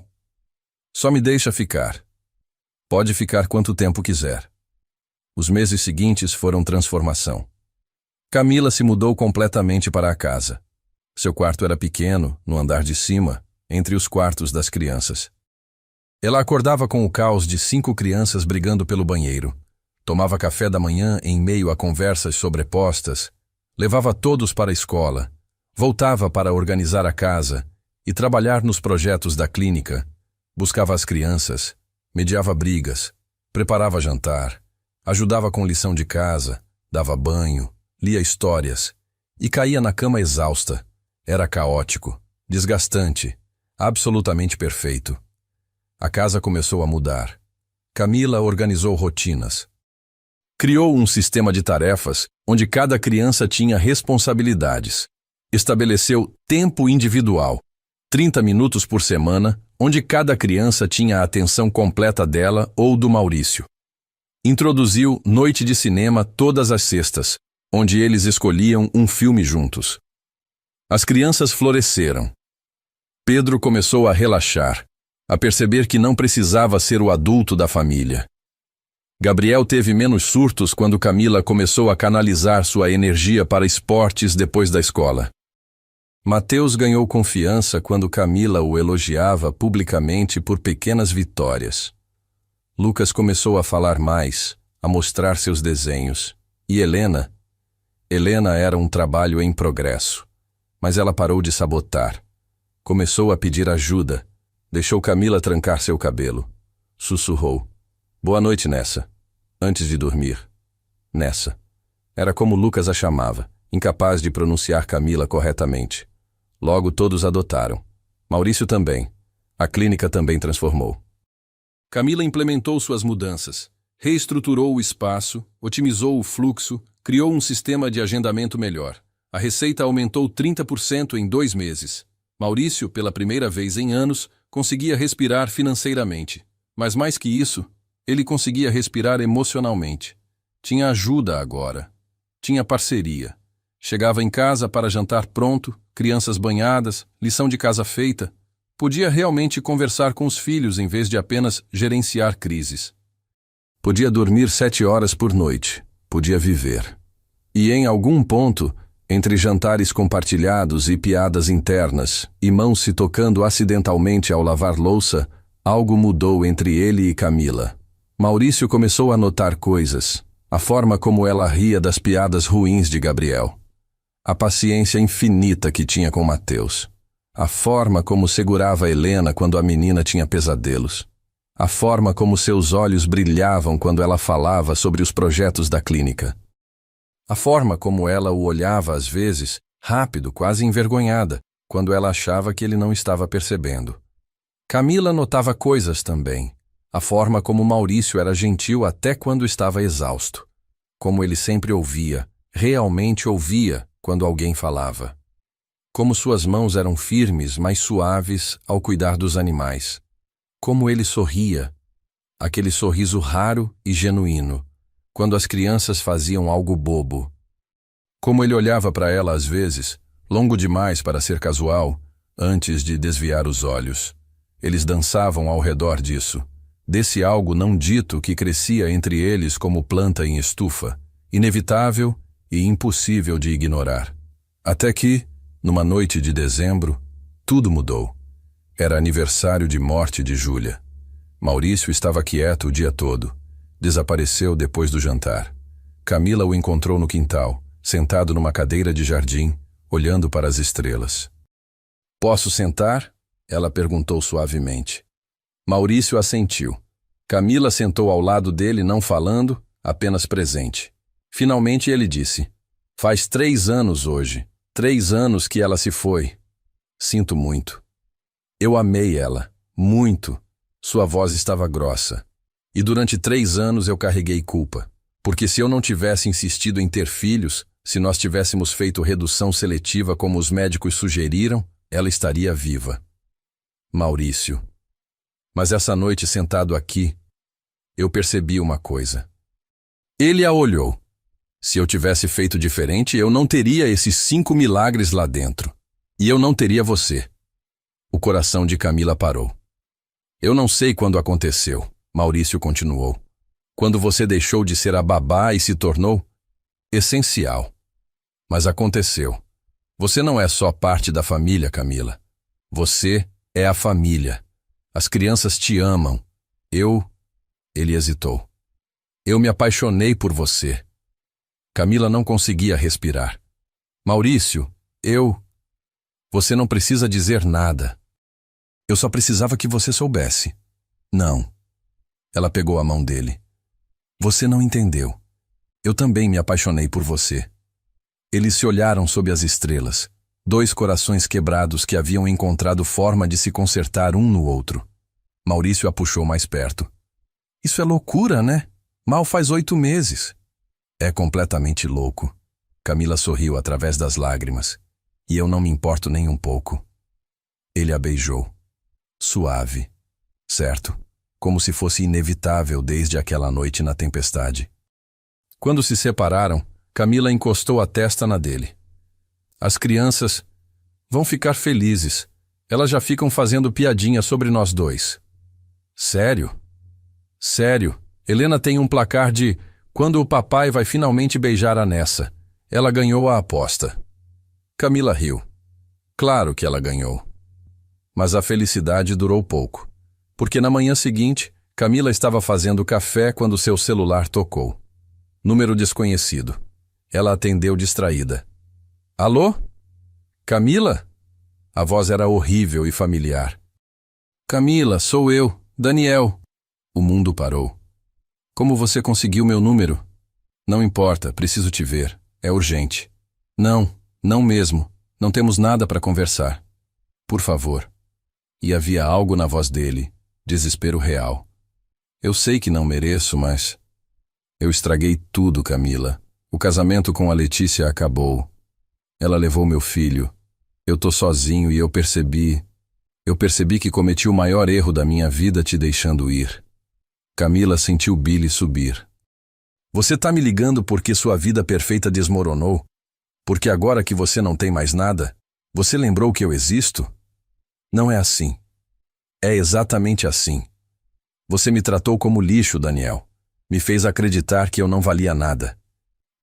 S1: me deixa ficar. Pode ficar quanto tempo quiser. Os meses seguintes foram transformação. Camila se mudou completamente para a casa. Seu quarto era pequeno, no andar de cima, entre os quartos das crianças. Ela acordava com o caos de 5 crianças brigando pelo banheiro. Tomava café da manhã em meio a conversas sobrepostas, levava todos para a escola, voltava para organizar a casa e trabalhar nos projetos da clínica, buscava as crianças, mediava brigas, preparava jantar, ajudava com lição de casa, dava banho, lia histórias e caía na cama exausta. Era caótico, desgastante, absolutamente perfeito. A casa começou a mudar. Camila organizou rotinas. Criou um sistema de tarefas onde cada criança tinha responsabilidades. Estabeleceu tempo individual, 30 minutos por semana, onde cada criança tinha a atenção completa dela ou do Maurício. Introduziu noite de cinema todas as sextas, onde eles escolhiam um filme juntos. As crianças floresceram. Pedro começou a relaxar, a perceber que não precisava ser o adulto da família. Gabriel teve menos surtos quando Camila começou a canalizar sua energia para esportes depois da escola. Mateus ganhou confiança quando Camila o elogiava publicamente por pequenas vitórias. Lucas começou a falar mais, a mostrar seus desenhos. E Helena era um trabalho em progresso. Mas ela parou de sabotar. Começou a pedir ajuda. Deixou Camila trancar seu cabelo. Sussurrou: Boa noite, Nessa. Antes de dormir. Nessa. Era como Lucas a chamava, incapaz de pronunciar Camila corretamente. Logo todos adotaram. Maurício também. A clínica também transformou. Camila implementou suas mudanças. Reestruturou o espaço, otimizou o fluxo, criou um sistema de agendamento melhor. A receita aumentou 30% em 2 meses. Maurício, pela primeira vez em anos, conseguia respirar financeiramente. Mas mais que isso, ele conseguia respirar emocionalmente. Tinha ajuda agora. Tinha parceria. Chegava em casa para jantar pronto, crianças banhadas, lição de casa feita. Podia realmente conversar com os filhos em vez de apenas gerenciar crises. Podia dormir 7 horas por noite. Podia viver. E em algum ponto, entre jantares compartilhados e piadas internas, e mãos se tocando acidentalmente ao lavar louça, algo mudou entre ele e Camila. Maurício começou a notar coisas, a forma como ela ria das piadas ruins de Gabriel, a paciência infinita que tinha com Mateus, a forma como segurava Helena quando a menina tinha pesadelos, a forma como seus olhos brilhavam quando ela falava sobre os projetos da clínica, a forma como ela o olhava às vezes, rápido, quase envergonhada, quando ela achava que ele não estava percebendo. Camila notava coisas também. A forma como Maurício era gentil até quando estava exausto. Como ele sempre ouvia, realmente ouvia, quando alguém falava. Como suas mãos eram firmes, mas suaves ao cuidar dos animais. Como ele sorria, aquele sorriso raro e genuíno, quando as crianças faziam algo bobo. Como ele olhava para ela às vezes, longo demais para ser casual, antes de desviar os olhos. Eles dançavam ao redor disso. desse algo não dito que crescia entre eles como planta em estufa, inevitável e impossível de ignorar. Até que, numa noite de dezembro, tudo mudou. Era aniversário de morte de Júlia. Maurício estava quieto o dia todo. Desapareceu depois do jantar. Camila o encontrou no quintal, sentado numa cadeira de jardim, olhando para as estrelas. "Posso sentar?" ela perguntou suavemente. Maurício assentiu. Camila sentou ao lado dele, não falando, apenas presente. Finalmente ele disse: "Faz 3 anos hoje. 3 anos que ela se foi. Sinto muito. Eu amei ela. Muito." Sua voz estava grossa. "E durante 3 anos eu carreguei culpa. Porque se eu não tivesse insistido em ter filhos, se nós tivéssemos feito redução seletiva como os médicos sugeriram, ela estaria viva." Maurício. Mas essa noite, sentado aqui, eu percebi uma coisa. Ele a olhou. Se eu tivesse feito diferente, eu não teria esses 5 milagres lá dentro. E eu não teria você. O coração de Camila parou. "Eu não sei quando aconteceu", Maurício continuou. "Quando você deixou de ser a babá e se tornou essencial. Mas aconteceu. Você não é só parte da família, Camila. Você é a família. As crianças te amam. Ele hesitou. "Eu me apaixonei por você." Camila não conseguia respirar. "Maurício, Você não precisa dizer nada. Eu só precisava que você soubesse." "Não." Ela pegou a mão dele. "Você não entendeu. Eu também me apaixonei por você." Eles se olharam sob as estrelas, 2 corações quebrados que haviam encontrado forma de se consertar um no outro. Maurício a puxou mais perto. "Isso é loucura, né? Mal faz 8 meses." "É completamente louco." Camila sorriu através das lágrimas. "E eu não me importo nem um pouco." Ele a beijou. Suave. Certo. Como se fosse inevitável desde aquela noite na tempestade. Quando se separaram, Camila encostou a testa na dele. "As crianças vão ficar felizes. Elas já ficam fazendo piadinha sobre nós dois." "Sério?" "Sério. Helena tem um placar de quando o papai vai finalmente beijar a Nessa. Ela ganhou a aposta." Camila riu. Claro que ela ganhou. Mas a felicidade durou pouco. Porque na manhã seguinte, Camila estava fazendo café quando seu celular tocou. Número desconhecido. Ela atendeu distraída. "Alô? Camila?" A voz era horrível e familiar. "Camila, sou eu, Daniel." O mundo parou. "Como você conseguiu meu número?" "Não importa, preciso te ver. É urgente." Não mesmo. Não temos nada para conversar." "Por favor." E havia algo na voz dele, desespero real. "Eu sei que não mereço, mas..." "Eu estraguei tudo, Camila. O casamento com a Letícia acabou. Ela levou meu filho. Eu tô sozinho e eu percebi que cometi o maior erro da minha vida te deixando ir." Camila sentiu Billy subir. "Você tá me ligando porque sua vida perfeita desmoronou? Porque agora que você não tem mais nada, você lembrou que eu existo? Não é assim. É exatamente assim. Você me tratou como lixo, Daniel. Me fez acreditar que eu não valia nada.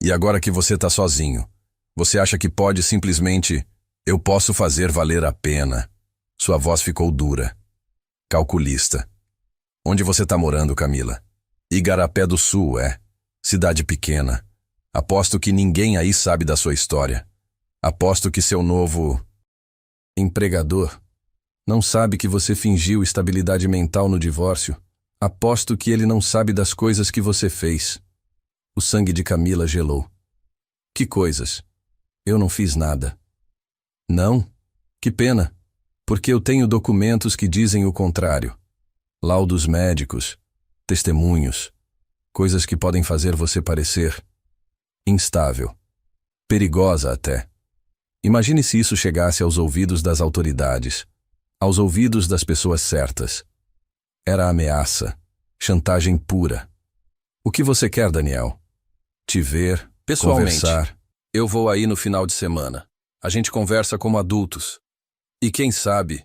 S1: E agora que você tá sozinho, você acha que pode simplesmente... Eu posso fazer valer a pena." Sua voz ficou dura. "Calculista. Onde você tá morando, Camila?" "Igarapé do Sul, é. Cidade pequena. Aposto que ninguém aí sabe da sua história. Aposto que seu novo... empregador não sabe que você fingiu estabilidade mental no divórcio. Aposto que ele não sabe das coisas que você fez." O sangue de Camila gelou. "Que coisas? Eu não fiz nada." "Não? Que pena, porque eu tenho documentos que dizem o contrário. Laudos médicos, testemunhos, coisas que podem fazer você parecer instável, perigosa até. Imagine se isso chegasse aos ouvidos das autoridades, aos ouvidos das pessoas certas. Era ameaça, chantagem pura. O que você quer, Daniel? Te ver,
S2: Pessoalmente.
S1: conversar. Eu vou aí no final de semana. A gente conversa como adultos. E quem sabe,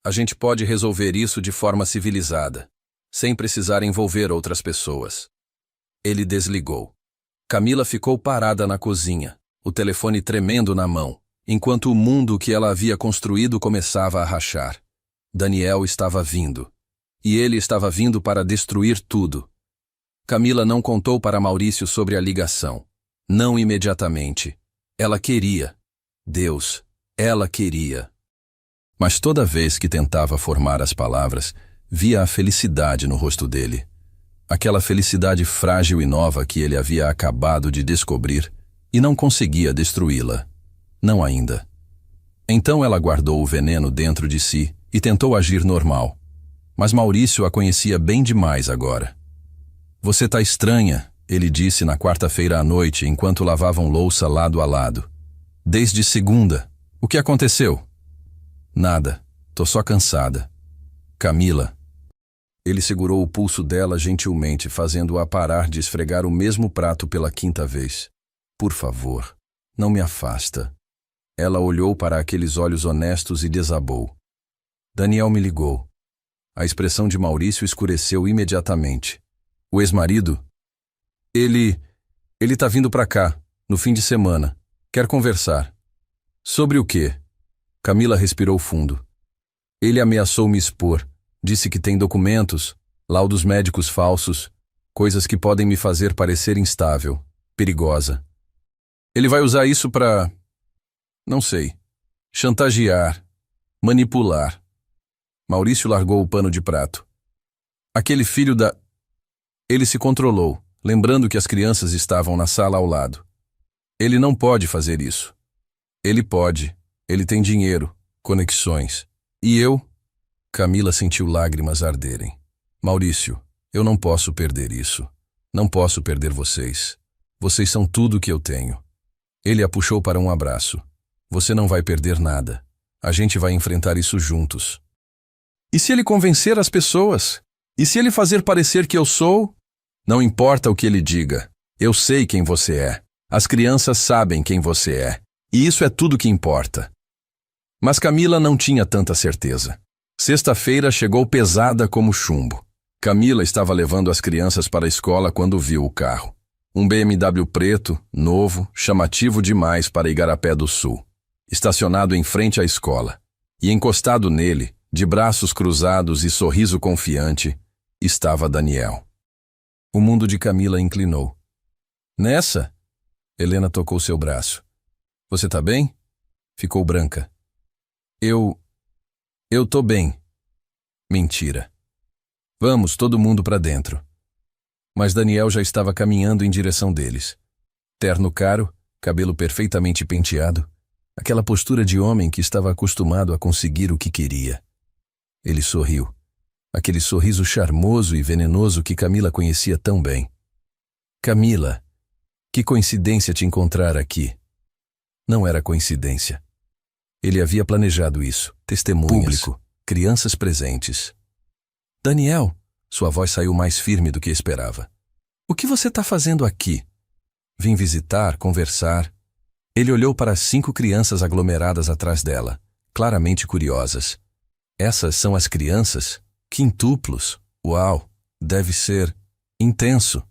S1: a gente pode resolver isso de forma civilizada." sem precisar envolver outras pessoas. Ele desligou. Camila ficou parada na cozinha, o telefone tremendo na mão, enquanto o mundo que ela havia construído começava a rachar. Daniel estava vindo. E ele estava vindo para destruir tudo. Camila não contou para Maurício sobre a ligação. Não imediatamente. Ela queria. Deus, ela queria. Mas toda vez que tentava formar as palavras, via a felicidade no rosto dele. Aquela felicidade frágil e nova que ele havia acabado de descobrir e não conseguia destruí-la. Não ainda. Então ela guardou o veneno dentro de si e tentou agir normal. Mas Maurício a conhecia bem demais agora. Você tá estranha, ele disse na quarta-feira à noite enquanto lavavam louça lado a lado. Desde segunda. O que aconteceu? Nada. Tô só cansada. Camila. Ele segurou o pulso dela gentilmente, fazendo-a parar de esfregar o mesmo prato pela quinta vez. Por favor, não me afasta. Ela olhou para aqueles olhos honestos e desabou. Daniel me ligou. A expressão de Maurício escureceu imediatamente. O ex-marido? Ele tá vindo pra cá, no fim de semana. Quer conversar. Sobre o quê? Camila respirou fundo. Ele ameaçou me expor. Disse que tem documentos, laudos médicos falsos, coisas que podem me fazer parecer instável, perigosa. Ele vai usar isso pra... não sei. Chantagear. Manipular. Maurício largou o pano de prato. Aquele filho da... Ele se controlou, lembrando que as crianças estavam na sala ao lado. Ele não pode fazer isso. Ele pode. Ele tem dinheiro, conexões. E eu? Camila sentiu lágrimas arderem. Maurício, eu não posso perder isso. Não posso perder vocês. Vocês são tudo o que eu tenho. Ele a puxou para um abraço. Você não vai perder nada. A gente vai enfrentar isso juntos. E se ele convencer as pessoas? E se ele fazer parecer que eu sou? Não importa o que ele diga. Eu sei quem você é. As crianças sabem quem você é. E isso é tudo que importa. Mas Camila não tinha tanta certeza. Sexta-feira chegou pesada como chumbo. Camila estava levando as crianças para a escola quando viu o carro. Um BMW preto, novo, chamativo demais para Igarapé do Sul. Estacionado em frente à escola. E encostado nele, de braços cruzados e sorriso confiante, estava Daniel. O mundo de Camila inclinou. Nessa? Helena tocou seu braço. Você tá bem? Ficou branca. Eu tô bem. Mentira. Vamos, todo mundo para dentro. Mas Daniel já estava caminhando em direção deles. Terno caro, cabelo perfeitamente penteado, aquela postura de homem que estava acostumado a conseguir o que queria. Ele sorriu. Aquele sorriso charmoso e venenoso que Camila conhecia tão bem. Camila, que coincidência te encontrar aqui. Não era coincidência. Ele havia planejado isso. Testemunhas, público, crianças presentes. Daniel, sua voz saiu mais firme do que esperava. O que você está fazendo aqui? Vim visitar, conversar. Ele olhou para as 5 crianças aglomeradas atrás dela, claramente curiosas. Essas são as crianças? Quintuplos. Uau, deve ser intenso.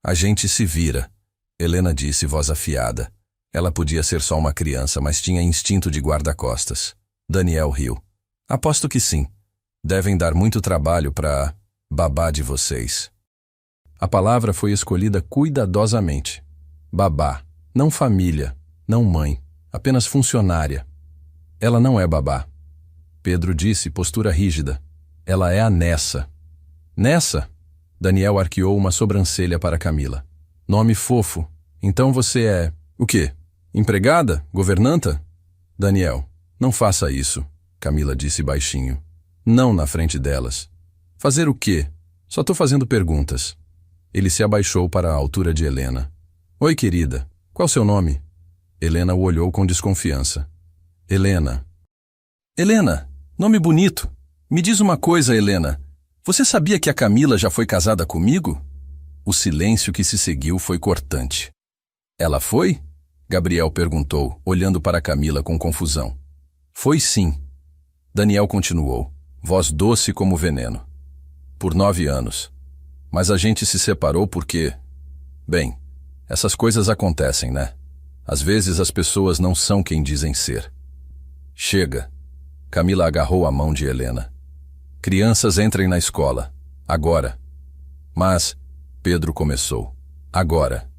S1: A gente se vira. Helena disse, voz afiada. Ela podia ser só uma criança, mas tinha instinto de guarda-costas. Daniel riu. Aposto que sim. Devem dar muito trabalho para babá de vocês. A palavra foi escolhida cuidadosamente. Babá, não família, não mãe, apenas funcionária. Ela não é babá. Pedro disse, postura rígida. Ela é a Nessa. Nessa? Daniel arqueou uma sobrancelha para Camila. Nome fofo. Então você é... o quê? Empregada? Governanta? Daniel, não faça isso, Camila disse baixinho. Não na frente delas. Fazer o quê? Só tô fazendo perguntas. Ele se abaixou para a altura de Helena. Oi, querida. Qual seu nome? Helena o olhou com desconfiança. Helena. Helena, nome bonito. Me diz uma coisa, Helena. Você sabia que a Camila já foi casada comigo? O silêncio que se seguiu foi cortante. Ela foi? Gabriel perguntou, olhando para Camila com confusão. Foi sim. Daniel continuou, voz doce como veneno. por 9 anos. Mas a gente se separou porque... Bem, essas coisas acontecem, né? Às vezes as pessoas não são quem dizem ser. Chega. Camila agarrou a mão de Helena. Crianças, entrem na escola. Agora. Mas... Pedro começou. Agora.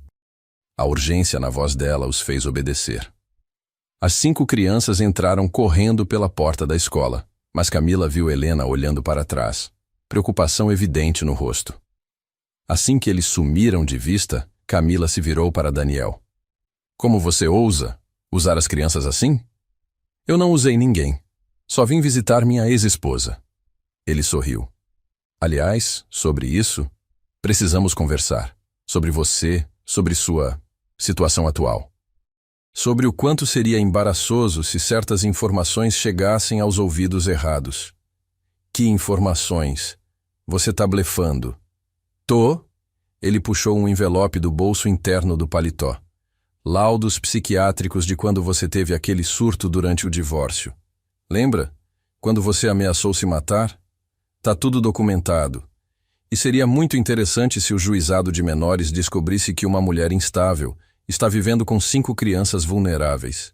S1: A urgência na voz dela os fez obedecer. As 5 crianças entraram correndo pela porta da escola, mas Camila viu Helena olhando para trás, preocupação evidente no rosto. Assim que eles sumiram de vista, Camila se virou para Daniel. Como você ousa usar as crianças assim? Eu não usei ninguém. Só vim visitar minha ex-esposa. Ele sorriu. Aliás, sobre isso, precisamos conversar. Sobre você, sobre sua situação atual. Sobre o quanto seria embaraçoso se certas informações chegassem aos ouvidos errados. Que informações? Você tá blefando. Tô? Ele puxou um envelope do bolso interno do paletó. Laudos psiquiátricos de quando você teve aquele surto durante o divórcio. Lembra? Quando você ameaçou se matar? Tá tudo documentado. E seria muito interessante se o juizado de menores descobrisse que uma mulher instável está vivendo com 5 crianças vulneráveis.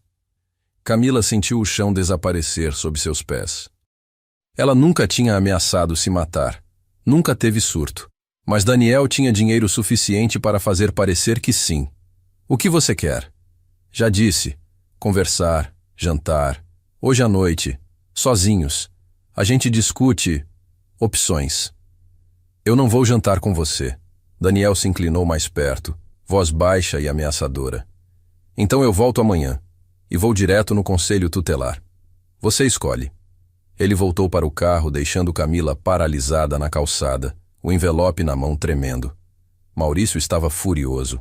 S1: Camila sentiu o chão desaparecer sob seus pés. Ela nunca tinha ameaçado se matar. Nunca teve surto. Mas Daniel tinha dinheiro suficiente para fazer parecer que sim. O que você quer? Já disse. Conversar, jantar. Hoje à noite. Sozinhos. A gente discute opções. Eu não vou jantar com você. Daniel se inclinou mais perto, voz baixa e ameaçadora. Então eu volto amanhã e vou direto no conselho tutelar. Você escolhe. Ele voltou para o carro, deixando Camila paralisada na calçada, o envelope na mão tremendo. Maurício estava furioso.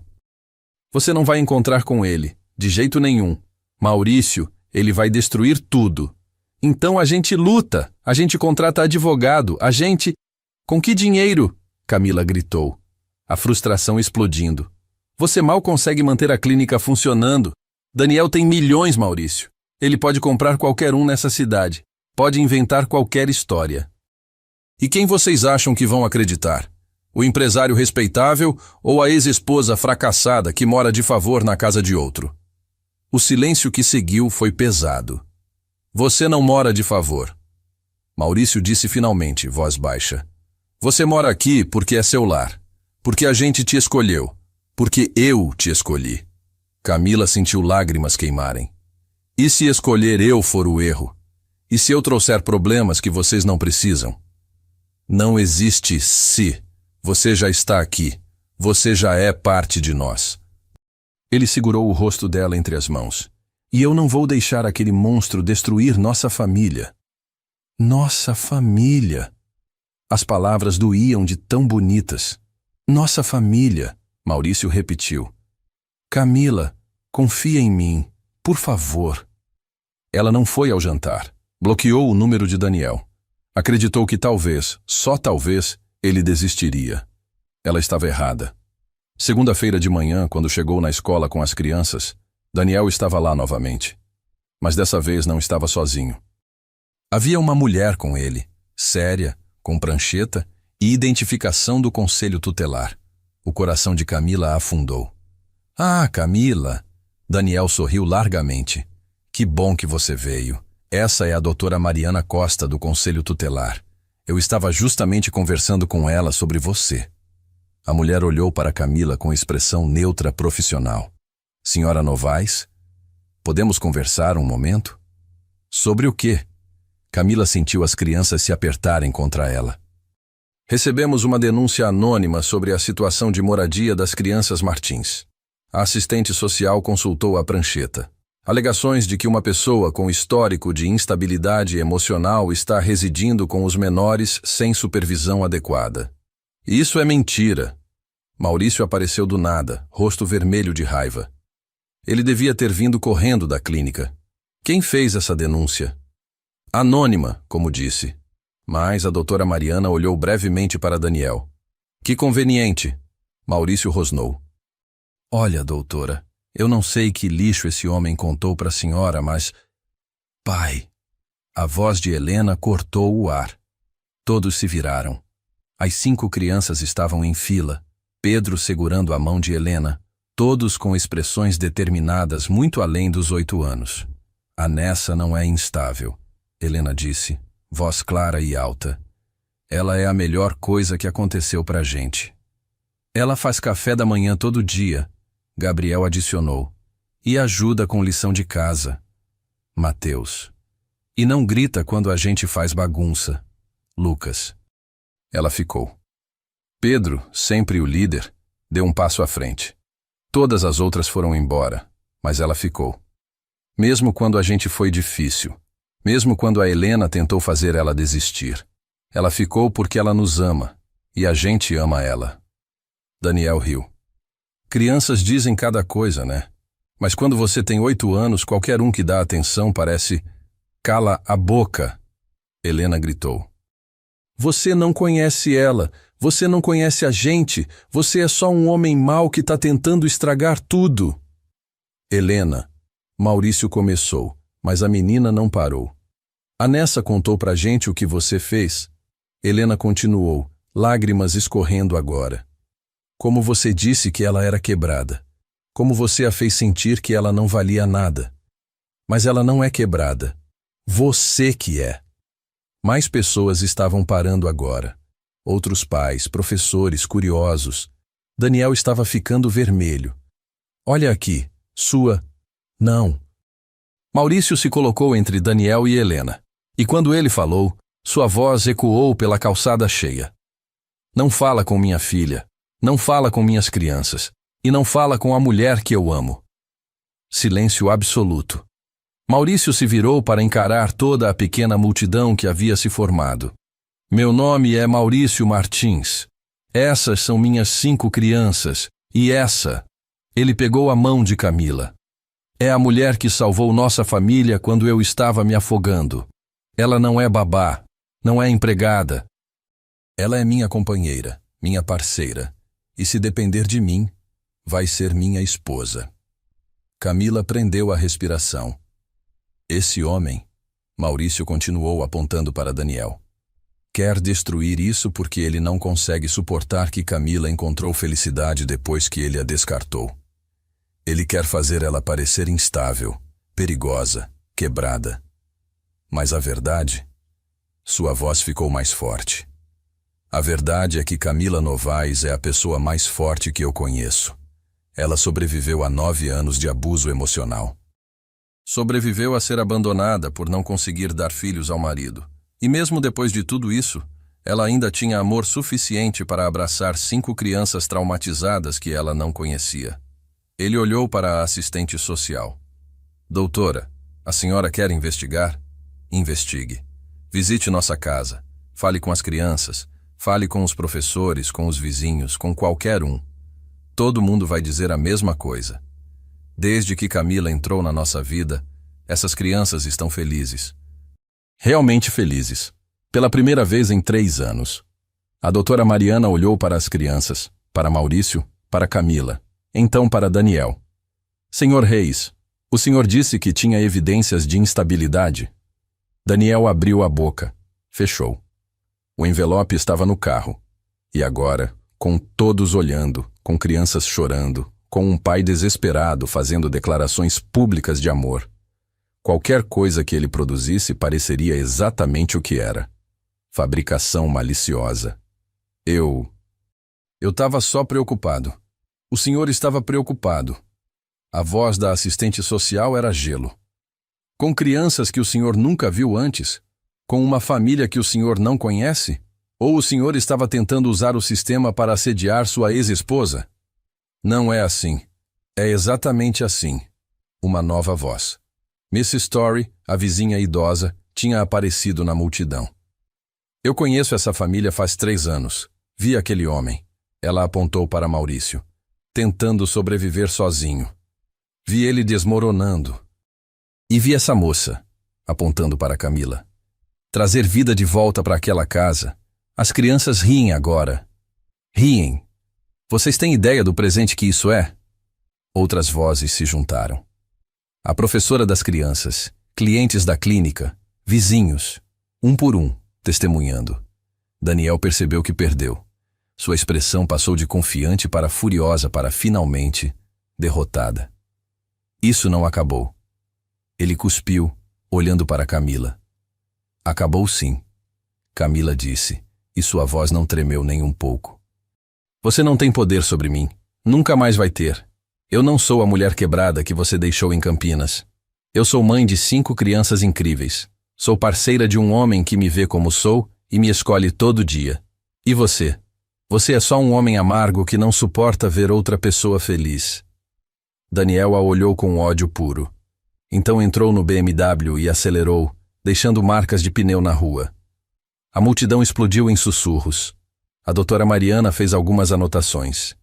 S1: Você não vai encontrar com ele, de jeito nenhum. Maurício, ele vai destruir tudo. Então a gente luta, a gente contrata advogado, a gente... Com que dinheiro? Camila gritou, a frustração explodindo. Você mal consegue manter a clínica funcionando. Daniel tem milhões, Maurício. Ele pode comprar qualquer um nessa cidade. Pode inventar qualquer história. E quem vocês acham que vão acreditar? O empresário respeitável ou a ex-esposa fracassada que mora de favor na casa de outro? O silêncio que seguiu foi pesado. Você não mora de favor. Maurício disse finalmente, voz baixa. Você mora aqui porque é seu lar. Porque a gente te escolheu. Porque eu te escolhi. Camila sentiu lágrimas queimarem. E se escolher eu for o erro? E se eu trouxer problemas que vocês não precisam? Não existe se. Você já está aqui. Você já é parte de nós. Ele segurou o rosto dela entre as mãos. E eu não vou deixar aquele monstro destruir nossa família. Nossa família. As palavras doíam de tão bonitas. Nossa família, Maurício repetiu. Camila, confia em mim, por favor. Ela não foi ao jantar. Bloqueou o número de Daniel. Acreditou que talvez, só talvez, ele desistiria. Ela estava errada. Segunda-feira de manhã, quando chegou na escola com as crianças, Daniel estava lá novamente. Mas dessa vez não estava sozinho. Havia uma mulher com ele, séria, com prancheta e identificação do conselho tutelar. O coração de Camila afundou. Ah, Camila! Daniel sorriu largamente. Que bom que você veio. Essa é a doutora Mariana Costa, do conselho tutelar. Eu estava justamente conversando com ela sobre você. A mulher olhou para Camila com expressão neutra profissional. Senhora Novaes, podemos conversar um momento? Sobre o quê? Camila sentiu as crianças se apertarem contra ela. Recebemos uma denúncia anônima sobre a situação de moradia das crianças Martins. A assistente social consultou a prancheta. Alegações de que uma pessoa com histórico de instabilidade emocional está residindo com os menores sem supervisão adequada. Isso é mentira. Maurício apareceu do nada, rosto vermelho de raiva. Ele devia ter vindo correndo da clínica. Quem fez essa denúncia? Anônima, como disse. Mas a doutora Mariana olhou brevemente para Daniel. Que conveniente. Maurício rosnou. Olha, doutora, eu não sei que lixo esse homem contou para a senhora, mas... Pai! A voz de Helena cortou o ar. Todos se viraram. As 5 crianças estavam em fila, Pedro segurando a mão de Helena, todos com expressões determinadas muito além dos 8 anos. A Nessa não é instável, Helena disse, voz clara e alta. Ela é a melhor coisa que aconteceu pra gente. Ela faz café da manhã todo dia, Gabriel adicionou, e ajuda com lição de casa. Mateus. E não grita quando a gente faz bagunça. Lucas. Ela ficou. Pedro, sempre o líder, deu um passo à frente. Todas as outras foram embora, mas ela ficou. Mesmo quando a gente foi difícil, mesmo quando a Helena tentou fazer ela desistir, ela ficou porque ela nos ama, e a gente ama ela. Daniel riu. Crianças dizem cada coisa, né? Mas quando você tem 8 anos, qualquer um que dá atenção parece... Cala a boca! Helena gritou. Você não conhece ela, você não conhece a gente, você é só um homem mau que tá tentando estragar tudo. Helena, Maurício começou, mas a menina não parou. A Nessa contou pra gente o que você fez. Helena continuou, lágrimas escorrendo agora. Como você disse que ela era quebrada. Como você a fez sentir que ela não valia nada. Mas ela não é quebrada. Você que é. Mais pessoas estavam parando agora. Outros pais, professores, curiosos. Daniel estava ficando vermelho. Olha aqui, sua... Não. Maurício se colocou entre Daniel e Helena. E quando ele falou, sua voz ecoou pela calçada cheia. Não fala com minha filha. Não fala com minhas crianças. E não fala com a mulher que eu amo. Silêncio absoluto. Maurício se virou para encarar toda a pequena multidão que havia se formado. Meu nome é Maurício Martins. Essas são minhas 5 crianças. E essa... Ele pegou a mão de Camila. É a mulher que salvou nossa família quando eu estava me afogando. Ela não é babá. Não é empregada. Ela é minha companheira, minha parceira. E se depender de mim, vai ser minha esposa. Camila prendeu a respiração. Esse homem, Maurício continuou apontando para Daniel, quer destruir isso porque ele não consegue suportar que Camila encontrou felicidade depois que ele a descartou. Ele quer fazer ela parecer instável, perigosa, quebrada. Mas a verdade? Sua voz ficou mais forte. A verdade é que Camila Novaes é a pessoa mais forte que eu conheço. Ela sobreviveu a 9 anos de abuso emocional. Sobreviveu a ser abandonada por não conseguir dar filhos ao marido. E mesmo depois de tudo isso, ela ainda tinha amor suficiente para abraçar 5 crianças traumatizadas que ela não conhecia. Ele olhou para a assistente social. Doutora, a senhora quer investigar? Investigue. Visite nossa casa. Fale com as crianças. Fale com os professores, com os vizinhos, com qualquer um. Todo mundo vai dizer a mesma coisa. Desde que Camila entrou na nossa vida, essas crianças estão felizes. Realmente felizes. Pela primeira vez em 3 anos. A doutora Mariana olhou para as crianças, para Maurício, para Camila, então para Daniel. Senhor Reis, o senhor disse que tinha evidências de instabilidade. Daniel abriu a boca, fechou. O envelope estava no carro. E agora, com todos olhando, com crianças chorando, com um pai desesperado fazendo declarações públicas de amor, qualquer coisa que ele produzisse pareceria exatamente o que era. Fabricação maliciosa. Eu estava só preocupado. O senhor estava preocupado. A voz da assistente social era gelo. Com crianças que o senhor nunca viu antes? Com uma família que o senhor não conhece? Ou o senhor estava tentando usar o sistema para assediar sua ex-esposa? Não é assim. É exatamente assim. Uma nova voz. Miss Story, a vizinha idosa, tinha aparecido na multidão. Eu conheço essa família faz 3 anos. Vi aquele homem. Ela apontou para Maurício. Tentando sobreviver sozinho. Vi ele desmoronando. E vi essa moça, apontando para Camila. Trazer vida de volta para aquela casa. As crianças riem agora. Riem. Vocês têm ideia do presente que isso é? Outras vozes se juntaram. A professora das crianças, clientes da clínica, vizinhos, um por um, testemunhando. Daniel percebeu que perdeu. Sua expressão passou de confiante para furiosa para finalmente derrotada. Isso não acabou. Ele cuspiu, olhando para Camila. Acabou sim, Camila disse, e sua voz não tremeu nem um pouco. Você não tem poder sobre mim. Nunca mais vai ter. Eu não sou a mulher quebrada que você deixou em Campinas. Eu sou mãe de 5 crianças incríveis. Sou parceira de um homem que me vê como sou e me escolhe todo dia. E você? Você é só um homem amargo que não suporta ver outra pessoa feliz. Daniel a olhou com ódio puro. Então entrou no BMW e acelerou, deixando marcas de pneu na rua. A multidão explodiu em sussurros. A doutora Mariana fez algumas anotações.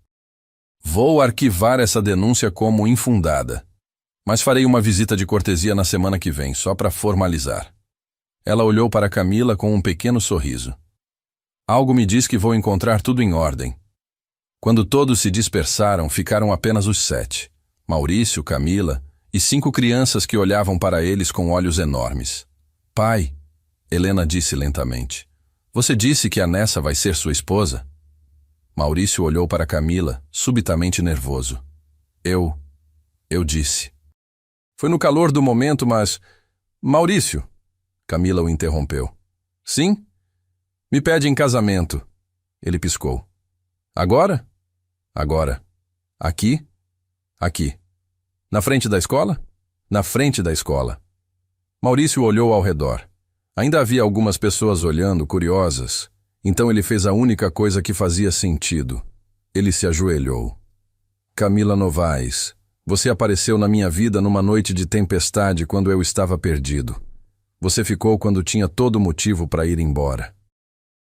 S1: Vou arquivar essa denúncia como infundada, mas farei uma visita de cortesia na semana que vem, só para formalizar. Ela olhou para Camila com um pequeno sorriso. Algo me diz que vou encontrar tudo em ordem. Quando todos se dispersaram, ficaram apenas os 7. Maurício, Camila e 5 crianças que olhavam para eles com olhos enormes. Pai, Helena disse lentamente, você disse que a Nessa vai ser sua esposa? Maurício olhou para Camila, subitamente nervoso. Eu disse. Foi no calor do momento, mas... Maurício, Camila o interrompeu. Sim? Me pede em casamento. Ele piscou. Agora? Agora. Aqui? Aqui. Na frente da escola? Na frente da escola. Maurício olhou ao redor. Ainda havia algumas pessoas olhando, curiosas. Então ele fez a única coisa que fazia sentido. Ele se ajoelhou. Camila Novaes, você apareceu na minha vida numa noite de tempestade quando eu estava perdido. Você ficou quando tinha todo motivo para ir embora.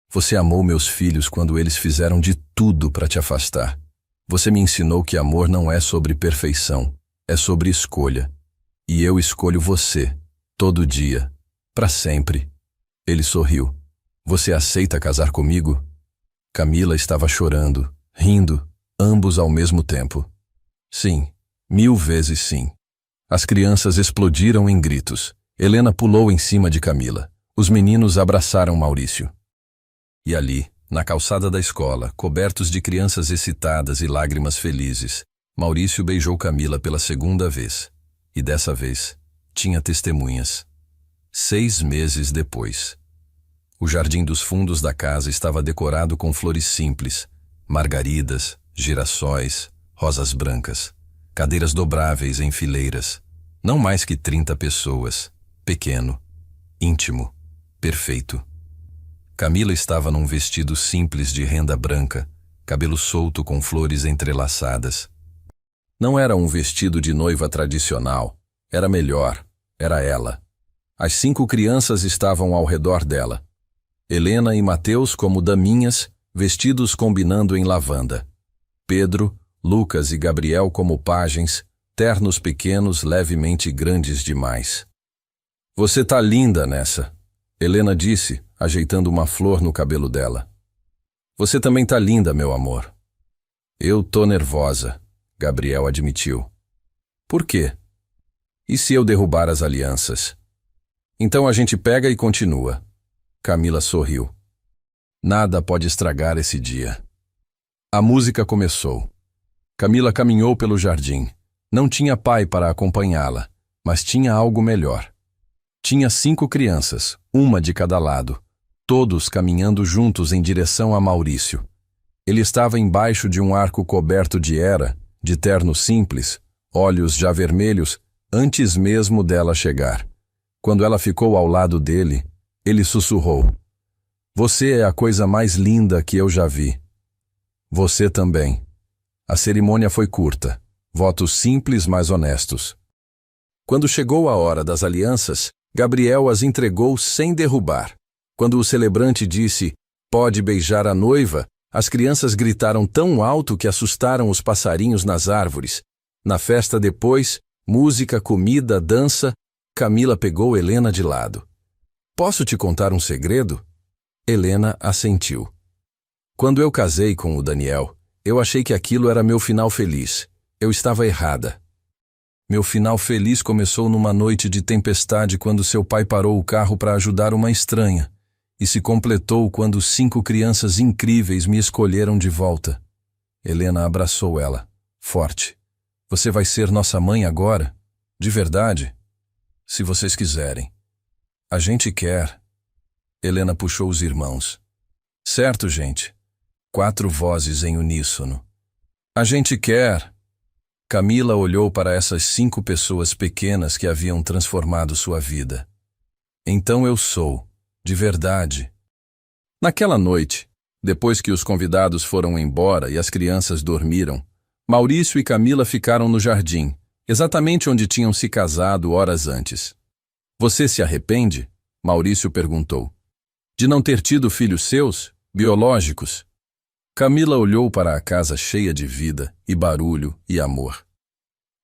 S1: Você amou meus filhos quando eles fizeram de tudo para te afastar. Você me ensinou que amor não é sobre perfeição, é sobre escolha. E eu escolho você, todo dia, para sempre. Ele sorriu. Você aceita casar comigo? Camila estava chorando, rindo, ambos ao mesmo tempo. Sim, 1000 vezes sim. As crianças explodiram em gritos. Helena pulou em cima de Camila. Os meninos abraçaram Maurício. E ali, na calçada da escola, cobertos de crianças excitadas e lágrimas felizes, Maurício beijou Camila pela segunda vez. E dessa vez, tinha testemunhas. 6 meses depois. O jardim dos fundos da casa estava decorado com flores simples, margaridas, girassóis, rosas brancas, cadeiras dobráveis em fileiras, não mais que 30 pessoas, pequeno, íntimo, perfeito. Camila estava num vestido simples de renda branca, cabelo solto com flores entrelaçadas. Não era um vestido de noiva tradicional, era melhor, era ela. As 5 crianças estavam ao redor dela. Helena e Mateus como daminhas, vestidos combinando em lavanda. Pedro, Lucas e Gabriel como pajens, ternos pequenos levemente grandes demais. Você tá linda nessa, Helena disse, ajeitando uma flor no cabelo dela. Você também tá linda, meu amor. Eu tô nervosa, Gabriel admitiu. Por quê? E se eu derrubar as alianças? Então a gente pega e continua. Camila sorriu. Nada pode estragar esse dia. A música começou. Camila caminhou pelo jardim. Não tinha pai para acompanhá-la, mas tinha algo melhor. Tinha 5 crianças, uma de cada lado, todos caminhando juntos em direção a Maurício. Ele estava embaixo de um arco coberto de era, de terno simples, olhos já vermelhos, antes mesmo dela chegar. Quando ela ficou ao lado dele, ele sussurrou. Você é a coisa mais linda que eu já vi. Você também. A cerimônia foi curta, votos simples, mas honestos. Quando chegou a hora das alianças, Gabriel as entregou sem derrubar. Quando o celebrante disse, pode beijar a noiva, as crianças gritaram tão alto que assustaram os passarinhos nas árvores. Na festa depois, música, comida, dança, Camila pegou Helena de lado. Posso te contar um segredo? Helena assentiu. Quando eu casei com o Daniel, eu achei que aquilo era meu final feliz. Eu estava errada. Meu final feliz começou numa noite de tempestade quando seu pai parou o carro para ajudar uma estranha. E se completou quando 5 crianças incríveis me escolheram de volta. Helena abraçou ela, forte. Você vai ser nossa mãe agora? De verdade? Se vocês quiserem. A gente quer. Helena puxou os irmãos. Certo, gente. 4 vozes em uníssono. A gente quer. Camila olhou para essas 5 pessoas pequenas que haviam transformado sua vida. Então eu sou, de verdade. Naquela noite, depois que os convidados foram embora e as crianças dormiram, Maurício e Camila ficaram no jardim, exatamente onde tinham se casado horas antes. Você se arrepende? Maurício perguntou. De não ter tido filhos seus, biológicos? Camila olhou para a casa cheia de vida e barulho e amor.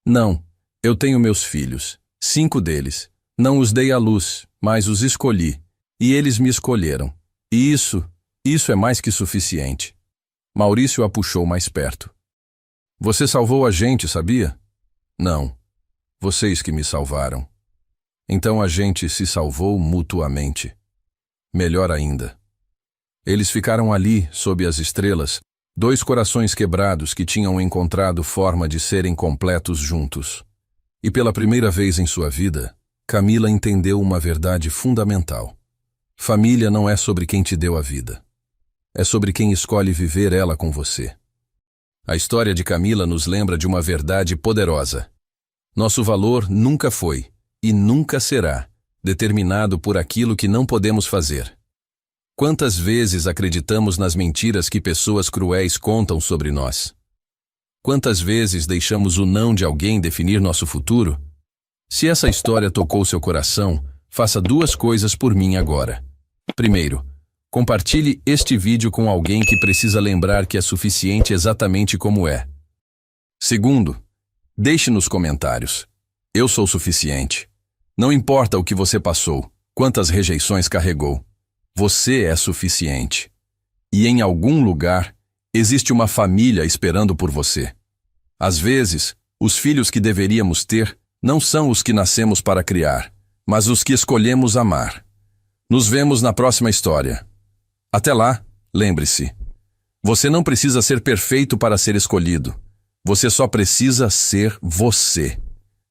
S1: Não, eu tenho meus filhos, 5 deles. Não os dei à luz, mas os escolhi, e eles me escolheram. E isso é mais que suficiente. Maurício a puxou mais perto. Você salvou a gente, sabia? Não, vocês que me salvaram. Então a gente se salvou mutuamente. Melhor ainda. Eles ficaram ali, sob as estrelas, 2 corações quebrados que tinham encontrado forma de serem completos juntos. E pela primeira vez em sua vida, Camila entendeu uma verdade fundamental. Família não é sobre quem te deu a vida. É sobre quem escolhe viver ela com você. A história de Camila nos lembra de uma verdade poderosa. Nosso valor nunca foi, e nunca será, determinado por aquilo que não podemos fazer. Quantas vezes acreditamos nas mentiras que pessoas cruéis contam sobre nós? Quantas vezes deixamos o não de alguém definir nosso futuro? Se essa história tocou seu coração, faça 2 coisas por mim agora. Primeiro, compartilhe este vídeo com alguém que precisa lembrar que é suficiente exatamente como é. Segundo, deixe nos comentários. Eu sou suficiente. Não importa o que você passou, quantas rejeições carregou. Você é suficiente. E em algum lugar, existe uma família esperando por você. Às vezes, os filhos que deveríamos ter não são os que nascemos para criar, mas os que escolhemos amar. Nos vemos na próxima história. Até lá, lembre-se. Você não precisa ser perfeito para ser escolhido. Você só precisa ser você.